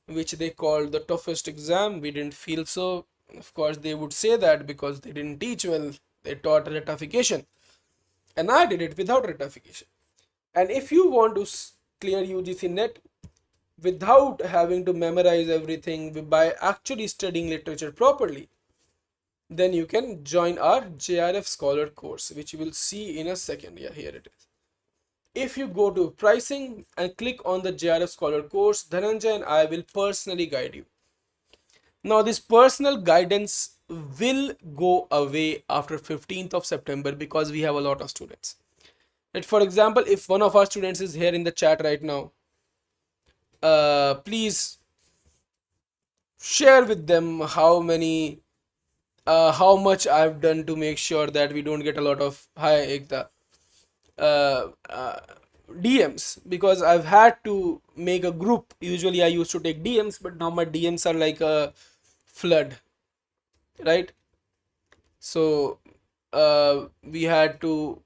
which they called the toughest exam. We didn't feel so. Of course, they would say that because they didn't teach well. They taught retification, and I did it without retification. And if you want to clear UGC Net without having to memorize everything by actually studying literature properly, then you can join our JRF Scholar course, which you will see in a second. Yeah, here it is. If you go to pricing and click on the JRF Scholar course, Dhananjay and I will personally guide you. Now, this personal guidance will go away after 15th of September because we have a lot of students. That, for example, if one of our students is here in the chat right now, please share with them how much I've done to make sure that we don't get a lot of hi Ekta DMs, because I've had to make a group. Usually I used to take DMs, but now my DMs are like a flood, right? So we had to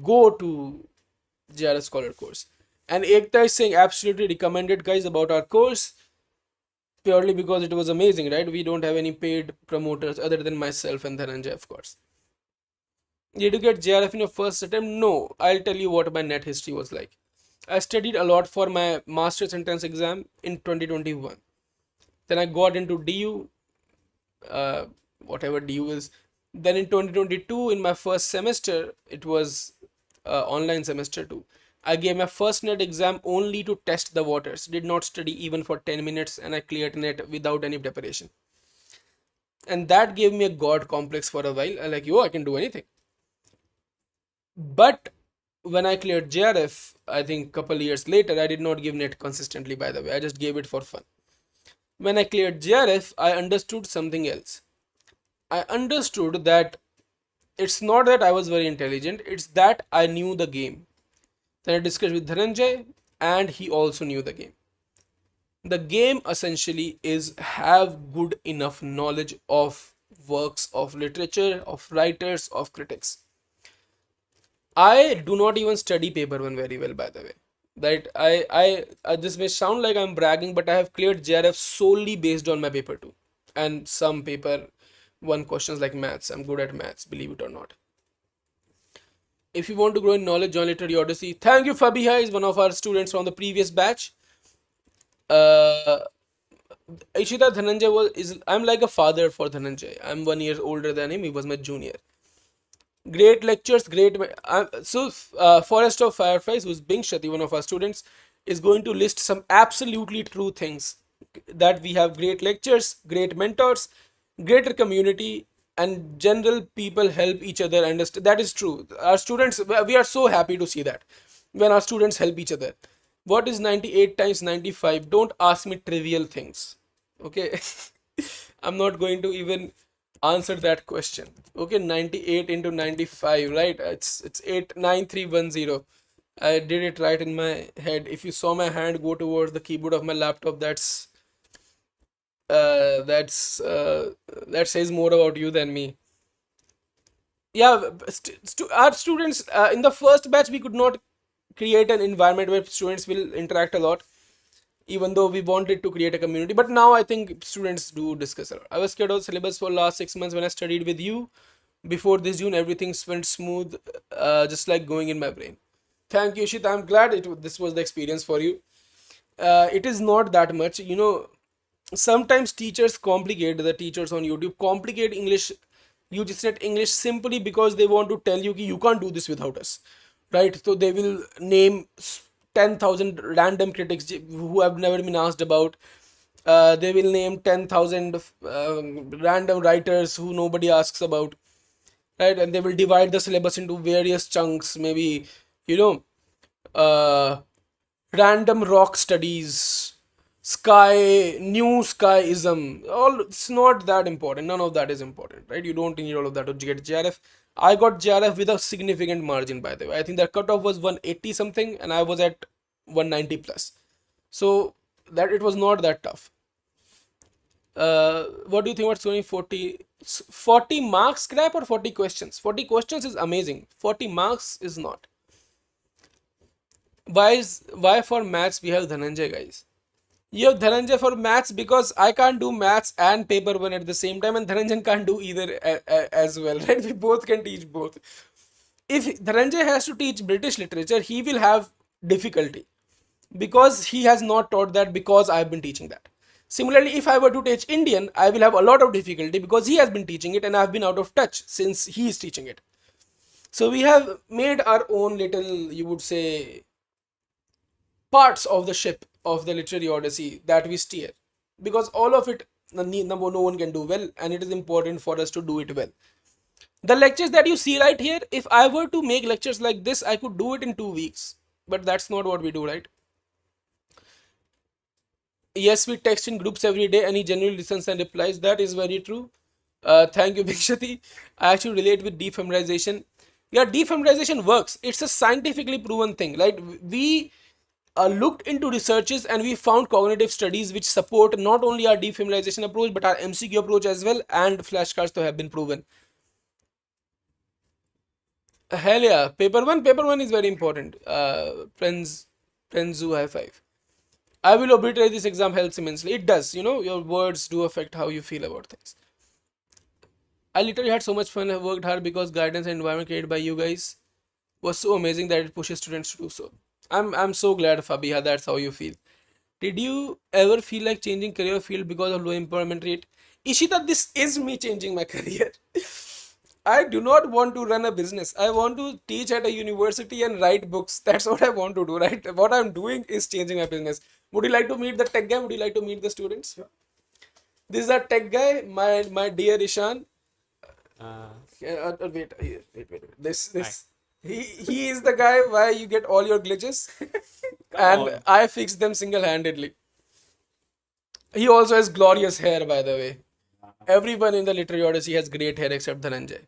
go to JRS Scholar course. And Ekta is saying absolutely recommended, guys, about our course, purely because it was amazing, right? We don't have any paid promoters other than myself and Dhananjay, of course. Did you get JRF in your first attempt? No. I'll tell you what my net history was like. I studied a lot for my master's entrance exam in 2021. Then I got into DU, whatever DU is. Then in 2022, in my first semester, it was online semester too. I gave my first net exam only to test the waters. Did not study even for 10 minutes, and I cleared net without any preparation. And that gave me a god complex for a while. I like, yo, I can do anything. But when I cleared JRF, I think couple years later, I did not give net consistently, by the way. I just gave it for fun. When I cleared JRF, I understood something else. I understood that it's not that I was very intelligent, it's that I knew the game. Then I discussed with Dhananjay, and he also knew the game. The game essentially is have good enough knowledge of works of literature, of writers, of critics. I do not even study paper one very well, by the way. That this may sound like I'm bragging, but I have cleared JRF solely based on my paper two, and some paper one questions like maths. I'm good at maths, believe it or not. If you want to grow in knowledge, join Literary Odyssey. Thank you, Fabiha is one of our students from the previous batch. Ishita Dhananjay I'm like a father for Dhananjay. I'm 1 year older than him. He was my junior. Great lectures, great. Forest of Fireflies, who's Bing Shati, one of our students, is going to list some absolutely true things. That we have great lectures, great mentors, greater community, and general people help each other understand. That is true. Our students, we are so happy to see that when our students help each other. What is 98 times 95? Don't ask me trivial things. Okay. I'm not going to even answer that question. Okay, 98 into 95, right? It's 89310. I did it right in my head. If you saw my hand go towards the keyboard of my laptop, that says more about you than me. Yeah, our students in the first batch we could not create an environment where students will interact a lot, even though we wanted to create a community. But now I think students do discuss a lot. I was scared of syllabus for last 6 months. When I studied with you before this June, everything went smooth, just like going in my brain. Thank you, Shit. I'm glad this was the experience for you. It is not that much, sometimes teachers complicate, the teachers on YouTube complicate English, UGC English, simply because they want to tell you you can't do this without us, right? So they will name 10,000 random critics who have never been asked about. They will name 10,000 random writers who nobody asks about. right? And they will divide the syllabus into various chunks, maybe, you know, uh, random rock studies, new skyism. All, it's not that important. None of that is important, right? You don't need all of that to get JRF. I got JRF with a significant margin, by the way. I think the cutoff was 180 something, and I was at 190 plus. So that it was not that tough. What do you think about scoring 40 marks scrap or 40 questions? 40 questions is amazing. 40 marks is not. Why for maths we have Dhananjay, guys? You have Dhananjay for maths because I can't do maths and paper one at the same time, and Dhananjay can't do either as well, right? We both can teach both. If Dhananjay has to teach British literature, he will have difficulty because he has not taught that, because I've been teaching that. Similarly, if I were to teach Indian, I will have a lot of difficulty because he has been teaching it and I've been out of touch since he is teaching it. So we have made our own little, you would say, parts of the ship of the literary odyssey that we steer, because all of it, no one can do well, and it is important for us to do it well. The lectures that you see right here, if I were to make lectures like this, I could do it in 2 weeks, but that's not what we do, right? Yes, we text in groups every day and he genuinely listens and replies. That is very true. Thank you, Bhikshati. I actually relate with defamiliarization. Yeah, defamiliarization works. It's a scientifically proven thing. Right? We looked into researches and we found cognitive studies which support not only our defamiliarization approach but our MCQ approach as well, and flashcards to have been proven. Hell yeah, paper one is very important. Friends who high five. I will obliterate this exam helps immensely. It does, your words do affect how you feel about things. I literally had so much fun. I worked hard because guidance and environment created by you guys was so amazing that it pushes students to do so. I'm so glad, Fabiha, that's how you feel. Did you ever feel like changing career field because of low employment rate? Ishita, this is me changing my career. I do not want to run a business. I want to teach at a university and write books. That's what I want to do, right? What I'm doing is changing my business. Would you like to meet the tech guy? Would you like to meet the students? Yeah. This is a tech guy, my dear Ishan. Wait. This. He is the guy why you get all your glitches, and I fix them single-handedly. He also has glorious hair, by the way. Everyone in the literary odyssey has great hair except Dhananjay.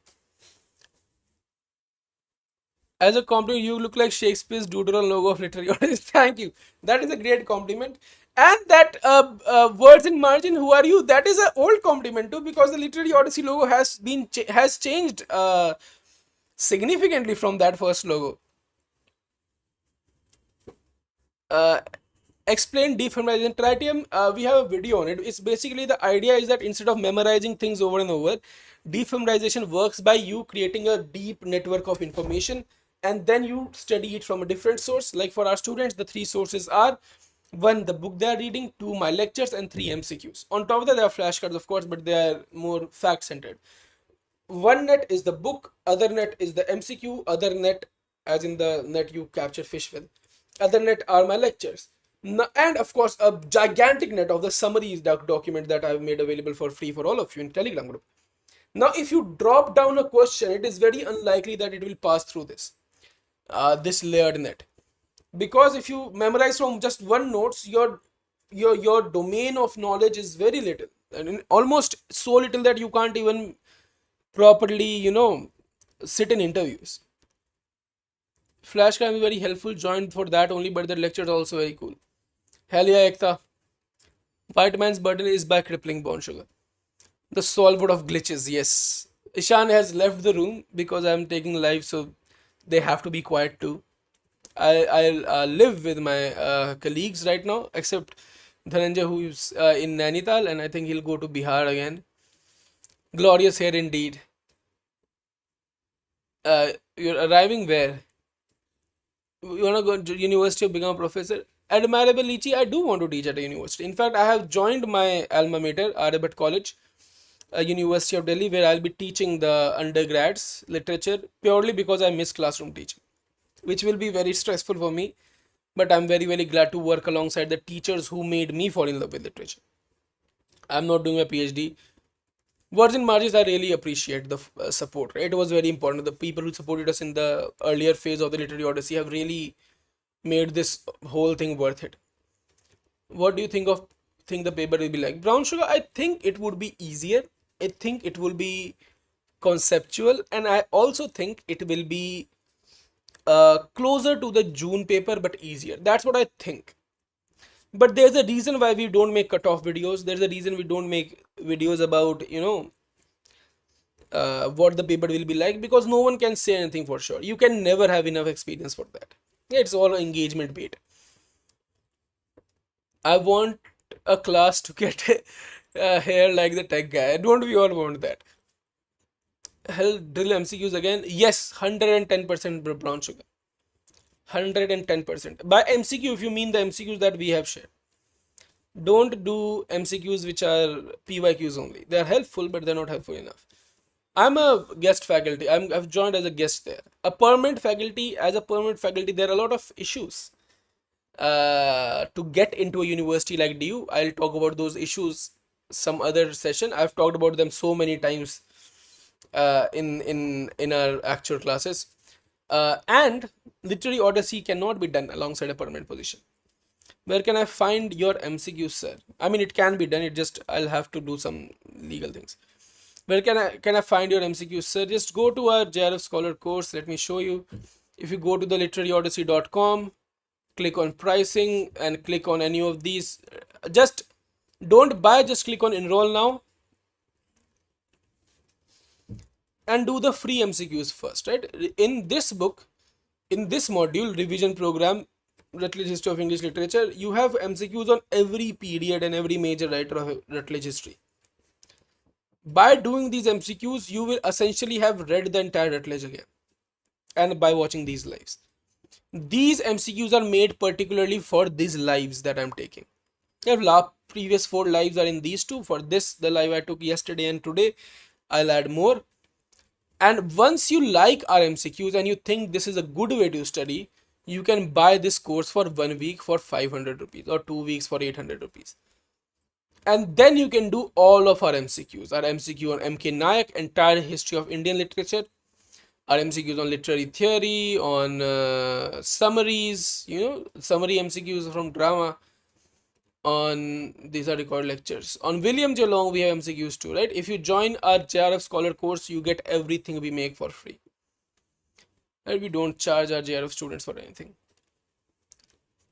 As a compliment, you look like Shakespeare's doodle logo of literary odyssey. Thank you. That is a great compliment. And that words in margin, who are you? That is an old compliment too, because the literary odyssey logo has changed significantly from that first logo. Explain defamiliarization. Tritium, we have a video on it. It's basically, the idea is that instead of memorizing things over and over, defamiliarization works by you creating a deep network of information and then you study it from a different source. Like for our students, the 3 sources are: 1, the book they are reading; 2, my lectures; and 3, MCQs. On top of that, there are flashcards, of course, but they are more fact centered. One net is the book, other net is the MCQ, other net, as in the net you capture fish with, other net are my lectures. And of course, a gigantic net of the summaries document that I've made available for free for all of you in Telegram group. Now, if you drop down a question, it is very unlikely that it will pass through this layered net, because if you memorize from just one notes, your domain of knowledge is very little, and almost so little that you can't even properly, sit in interviews. Flash can be very helpful, joined for that only, but the lecture is also very cool. Hell yeah, Ekta. White man's burden is by crippling bone sugar. The solver of glitches, yes. Ishan has left the room because I'm taking live, so they have to be quiet too. I'll live with my colleagues right now, except Dhananjay, who is in Nainital, and I think he'll go to Bihar again. Glorious hair indeed. You're arriving where? You want to go to university or become a professor? Admirable, Lichi. I do want to teach at a university. In fact, I have joined my alma mater, Aryabhat College, University of Delhi, where I'll be teaching the undergrads literature purely because I miss classroom teaching, which will be very stressful for me. But I'm very, very glad to work alongside the teachers who made me fall in love with literature. I'm not doing a PhD. Virgin Margins, I really appreciate the support. Right? It was very important. The people who supported us in the earlier phase of the literary odyssey have really made this whole thing worth it. What do you think the paper will be like? Brown sugar, I think it would be easier. I think it will be conceptual, and I also think it will be closer to the June paper but easier. That's what I think. But there's a reason why we don't make cutoff videos. There's a reason we don't make videos about, what the paper will be like, because no one can say anything for sure. You can never have enough experience for that. It's all engagement bait. I want a class to get hair like the tech guy. Don't we all want that? Hell, drill MCQs again? Yes, 110% brown sugar. 110%. By MCQ, if you mean the MCQs that we have shared. Don't do MCQs which are PYQs only. They are helpful, but they're not helpful enough. I'm a guest faculty. I've joined as a guest there. As a permanent faculty, there are a lot of issues. To get into a university like DU, I'll talk about those issues some other session. I've talked about them so many times in our actual classes. And literary odyssey cannot be done alongside a permanent position. Where can I find your MCQs, sir? I mean, it can be done. It just I'll have to do some legal things. Where can I find your MCQs, sir? Just go to our JRF Scholar course. Let me show you. If you go to the literaryodyssey.com, click on pricing and click on any of these. Just don't buy. Just click on enroll now and do the free MCQs first. Right? In this book, in this module, revision program, Rutledge History of English Literature, you have MCQs on every period and every major writer of Rutledge history. By doing these MCQs, you will essentially have read the entire Rutledge again, and by watching these lives. These MCQs are made particularly for these lives that I'm taking. Previous 4 lives are in these two. For this, the live I took yesterday and today, I'll add more. And once you like our MCQs and you think this is a good way to study, you can buy this course for 1 week for 500 rupees or 2 weeks for 800 rupees. And then you can do all of our MCQs. Our MCQ on MK Nayak, entire history of Indian literature. Our MCQs on literary theory, on summaries, summary MCQs from drama. On these are recorded lectures. On William J. Long, we have MCQs too, right? If you join our JRF Scholar course, you get everything we make for free. And we don't charge our JRF students for anything.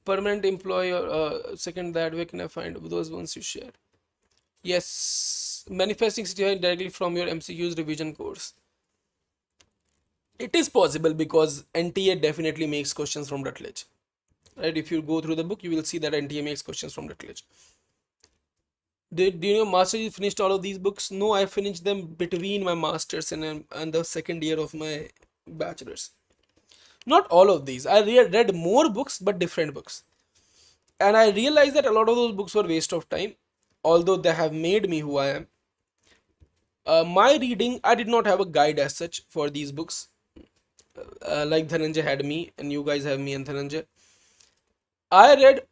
Permanent employee, second that, where can I find those ones you share? Yes, manifesting situation directly from your MCQs revision course. It is possible because NTA definitely makes questions from Rutledge. Right? If you go through the book, you will see that NTA makes questions from Rutledge. Do you know, Masters, you finished all of these books? No, I finished them between my Masters and the second year of my Bachelor's. Not all of these. I read more books, but different books. And I realized that a lot of those books were waste of time, although they have made me who I am. My reading, I did not have a guide as such for these books. Like Dhananjay had me, and you guys have me and Dhananjay. I read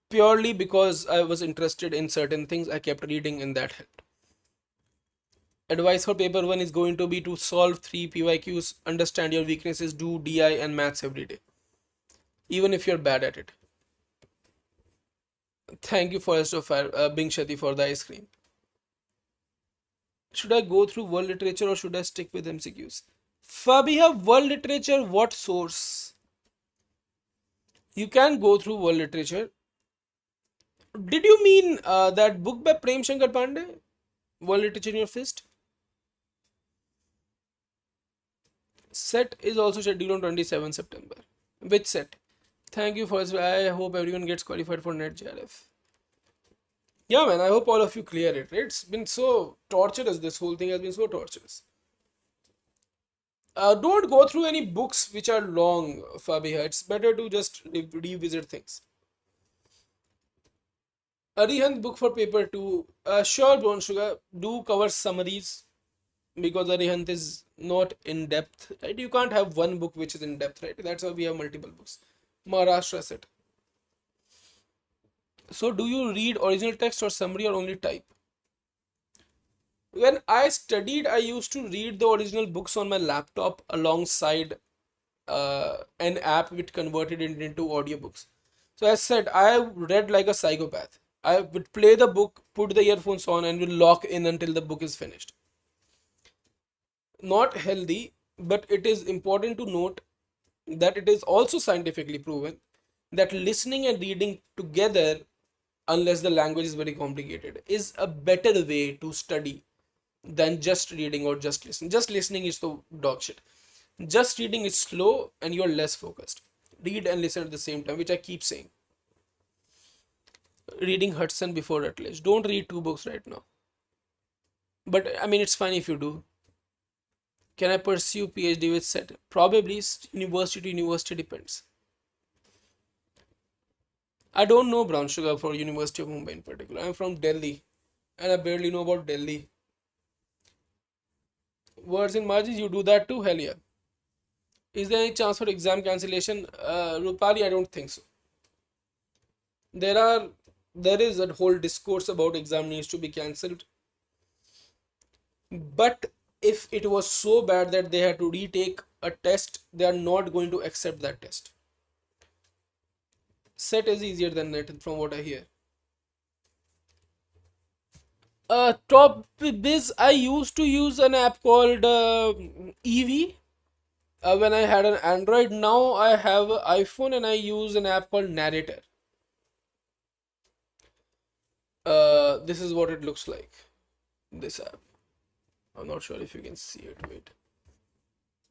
purely because I was interested in certain things. I kept reading, and that helped. Advice for paper 1 is going to be to solve 3 PYQs, understand your weaknesses, do DI and maths every day, even if you're bad at it. Thank you, Forest of Fire, Bing Shati, for the ice cream. Should I go through world literature or should I stick with MCQs? Fabiha, world literature, what source? You can go through world literature. Did you mean that book by Prem Shankar Pandey? World Literature in Your Fist? Set is also scheduled on 27 September. Which set? Thank you for this. I hope everyone gets qualified for NET JRF. Yeah, man, I hope all of you clear it. It's been so torturous. This whole thing has been so torturous. Don't go through any books which are long, Fabiha. It's better to just revisit things. Arihant book for paper 2. Sure, Brown Sugar. Do cover summaries because Arihant is not in depth. Right? You can't have one book which is in depth, right? That's why we have multiple books. Maharashtra set. So, do you read original text or summary or only type? When I studied, I used to read the original books on my laptop alongside an app which converted it into audiobooks. So as said, I read like a psychopath. I would play the book, put the earphones on, and will lock in until the book is finished. Not healthy, but it is important to note that it is also scientifically proven that listening and reading together, unless the language is very complicated, is a better way to study than just reading or just listening. Just listening is the dog shit. Just reading is slow and you're less focused. Read and listen at the same time, which I keep saying. Reading Hudson before Rutledge. Don't read two books right now. But I mean, it's fine if you do. Can I pursue PhD with Sept? Probably university to university depends. I don't know brown sugar for University of Mumbai in particular. I'm from Delhi and I barely know about Delhi. Words in margins, you do that too? Hell yeah. Is there any chance for exam cancellation? Rupali, I don't think so. There are there is a whole discourse about exam needs to be cancelled. But if it was so bad that they had to retake a test, they are not going to accept that test. Set is easier than net from what I hear. Top biz, I used to use an app called EV when I had an Android. Now I have an iPhone and I use an app called Narrator. This is what it looks like. This app. I'm not sure if you can see it. Wait.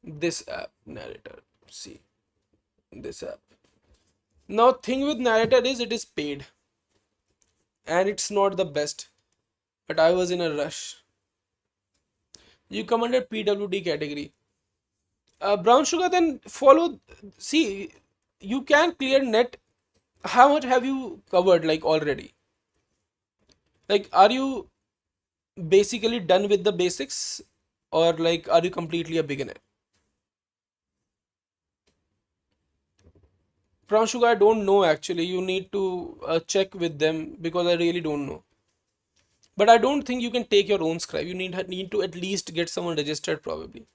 This app, Narrator. See. This app. Now, thing with Narrator is it is paid. And it's not the best. But I was in a rush. You come under PWD category. Brown sugar, then follow. See, you can clear net. How much have you covered like already? Like, are you basically done with the basics, or like are you completely a beginner? Brown sugar, I don't know actually. You need to check with them because I really don't know. But I don't think you can take your own scribe. You need to at least get someone registered probably.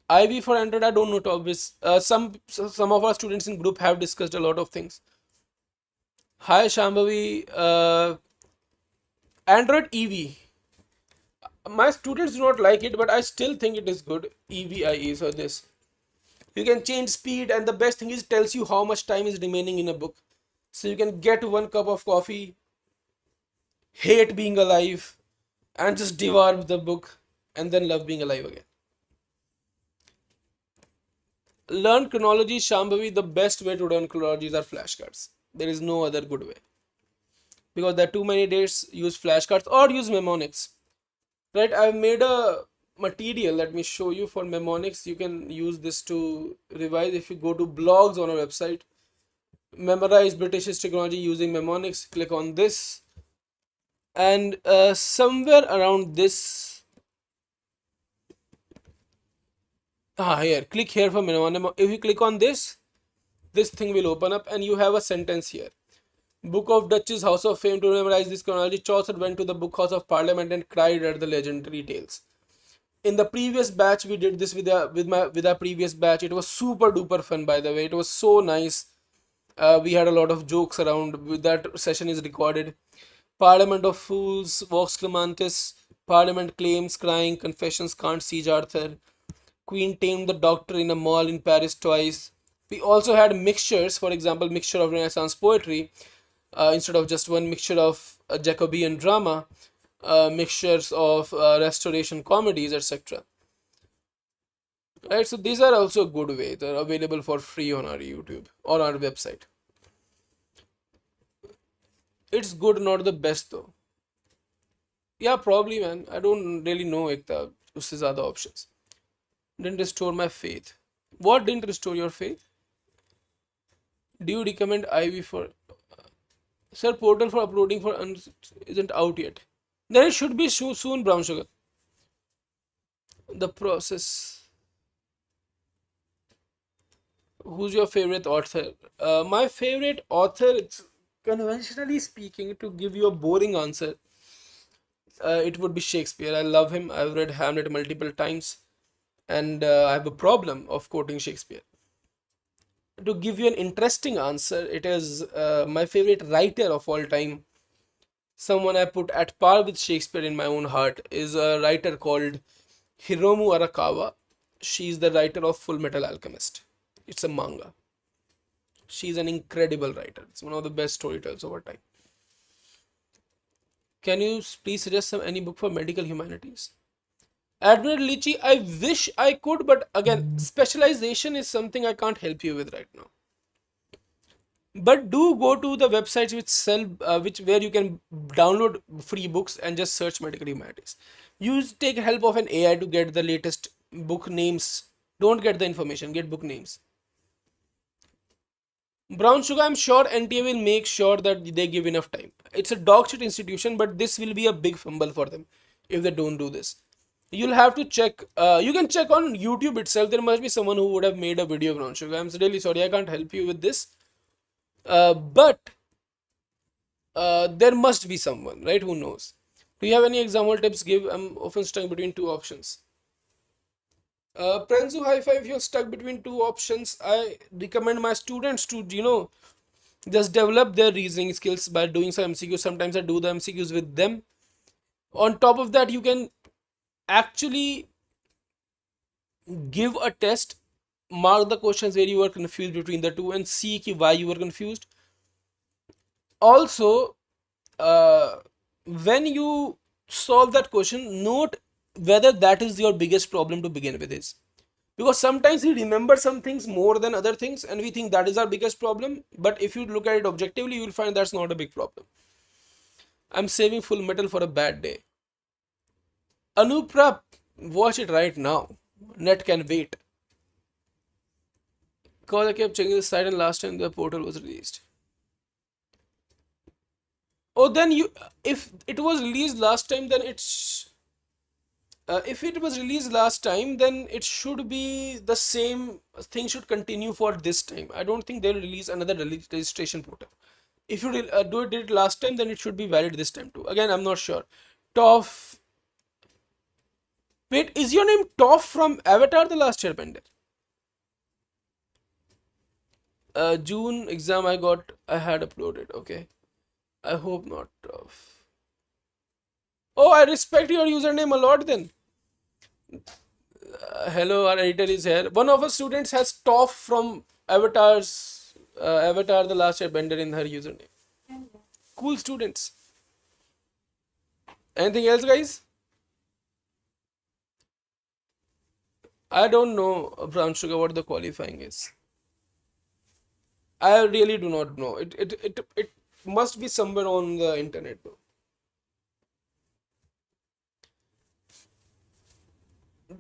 IV for Android, I don't know. Topics. Some of our students in group have discussed a lot of things. Hi Shambhavi, Android EV. My students do not like it, but I still think it is good. EVIE, so this. You can change speed, and the best thing is it tells you how much time is remaining in a book. So you can get one cup of coffee, hate being alive, and just devour the book, and then love being alive again. Learn chronology, Shambhavi. The best way to learn chronologies are flashcards. There is no other good way because there are too many dates. Use flashcards or use mnemonics. Right? I've made a material. Let me show you for mnemonics. You can use this to revise. If you go to blogs on our website, memorize British history chronology using mnemonics. Click on this, and somewhere around this. Here. Click here for mnemonic. If you click on this, this thing will open up, and you have a sentence here. Book of Duchess, House of Fame. To memorize this chronology, Chaucer went to the Book House of Parliament and cried at the legendary tales. In the previous batch, we did this with our previous batch. It was super duper fun, by the way. It was so nice. We had a lot of jokes around. With that session is recorded. Parliament of Fools, Vox Clamantis, Parliament claims crying, confessions can't siege Arthur. Queen tamed the doctor in a mall in Paris twice. We also had mixtures, for example, mixture of Renaissance poetry, instead of just one mixture of Jacobean drama, mixtures of restoration comedies, etc. Right, so these are also a good way. They're available for free on our YouTube or our website. It's good, not the best though. Yeah, probably, man. I don't really know Ekta. Usse zyada options. Didn't restore my faith. What didn't restore your faith? Do you recommend IV for? Sir, portal for uploading for isn't out yet. Then it should be soon, brown sugar. The process. Who's your favorite author? My favorite author, it's conventionally speaking, to give you a boring answer. it would be Shakespeare. I love him. I've read Hamlet multiple times, and I have a problem of quoting Shakespeare. To give you an interesting answer, it is my favorite writer of all time. Someone I put at par with Shakespeare in my own heart is a writer called Hiromu Arakawa. She's the writer of Full Metal Alchemist. It's a manga. She's an incredible writer. It's one of the best storytellers of our time. Can you please suggest any book for medical humanities? Admiral Lichi, I wish I could, but again, specialization is something I can't help you with right now. But do go to the websites which sell, which where you can download free books and just search medical humanities. Use take help of an AI to get the latest book names. Don't get the information, get book names. Brown Sugar, I'm sure NTA will make sure that they give enough time. It's a dog shit institution, but this will be a big fumble for them if they don't do this. You'll have to check. You can check on YouTube itself. There must be someone who would have made a video, Brown Sugar. I'm really sorry, I can't help you with this. But there must be someone, right? Who knows? Do you have any example tips? Give. I'm often stuck between two options. Prenzu High Five, if you're stuck between two options, I recommend my students to, just develop their reasoning skills by doing some MCQs. Sometimes I do the MCQs with them. On top of that, you can actually give a test, mark the questions where you were confused between the two, and see why you were confused. Also, when you solve that question, note whether that is your biggest problem to begin with is. Because sometimes we remember some things more than other things and we think that is our biggest problem. But if you look at it objectively, you will find that's not a big problem. I'm saving Full Metal for a bad day. Anuprap, watch it right now. Net can wait. Because I kept checking the site and last time the portal was released. Oh, then if it was released last time, then it's... if it was released last time, then it should be the same thing should continue for this time. I don't think they'll release another registration portal. If you did it last time, then it should be valid this time too. Again, I'm not sure. Toph. Wait, is your name Toph from Avatar The Last Airbender? June exam I had uploaded. Okay. I hope not Toph. Oh, I respect your username a lot then. Hello, our editor is here. One of our students has Toph from Avatar The Last Airbender in her username. Cool students. Anything else, guys? I don't know, Brown Sugar, what the qualifying is. I really do not know. It must be somewhere on the internet though.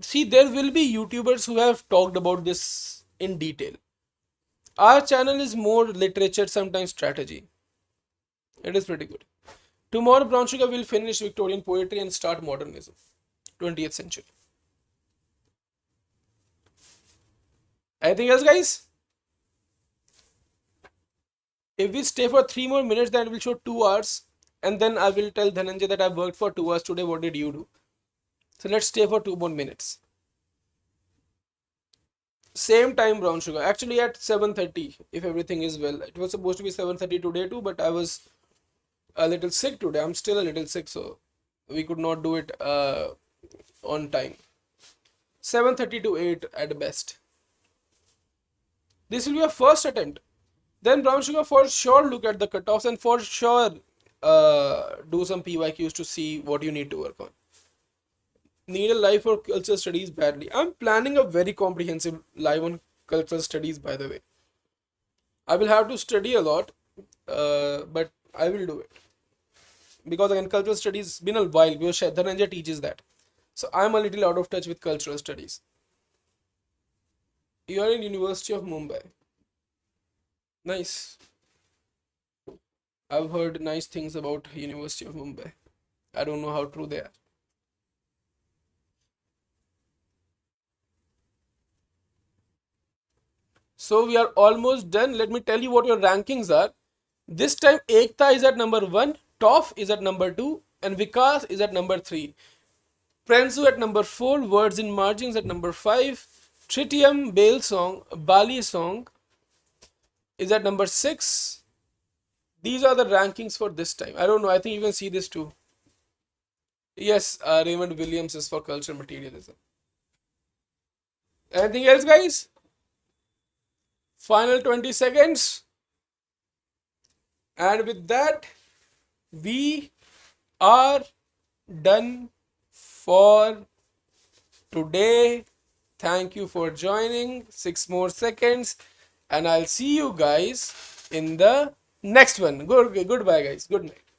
See, there will be YouTubers who have talked about this in detail. Our channel is more literature, sometimes strategy. It is pretty good. Tomorrow, Brown Sugar will finish Victorian poetry and start modernism, 20th century. Anything else, guys? If we stay for 3 more minutes, then it will show 2 hours. And then I will tell Dhananjay that I worked for 2 hours today. What did you do? So let's stay for 2 more minutes. Same time, Brown Sugar. Actually at 7:30, if everything is well. It was supposed to be 7:30 today too, but I was a little sick today. I'm still a little sick, so we could not do it on time. 7:30 to 8 at best. This will be a first attempt. Then Brown Sugar for sure look at the cutoffs and for sure do some PYQs to see what you need to work on. Need a live for cultural studies badly. I'm planning a very comprehensive live on cultural studies, by the way. I will have to study a lot, but I will do it. Because again, cultural studies been a while because Dhananjay teaches that. So I'm a little out of touch with cultural studies. You are in University of Mumbai. Nice. I've heard nice things about University of Mumbai. I don't know how true they are. So we are almost done. Let me tell you what your rankings are. This time Ekta is at number 1, Toph is at number 2, and Vikas is at number 3. Prensu at number 4, Words in Margins at number 5, Tritium Bale Song, Bali Song is at number 6. These are the rankings for this time. I don't know, I think you can see this too. Yes, Raymond Williams is for cultural materialism. Anything else, guys? Final 20 seconds. And with that, we are done for today. Thank you for joining. 6 more seconds. And I'll see you guys in the next one. Goodbye, guys. Good night.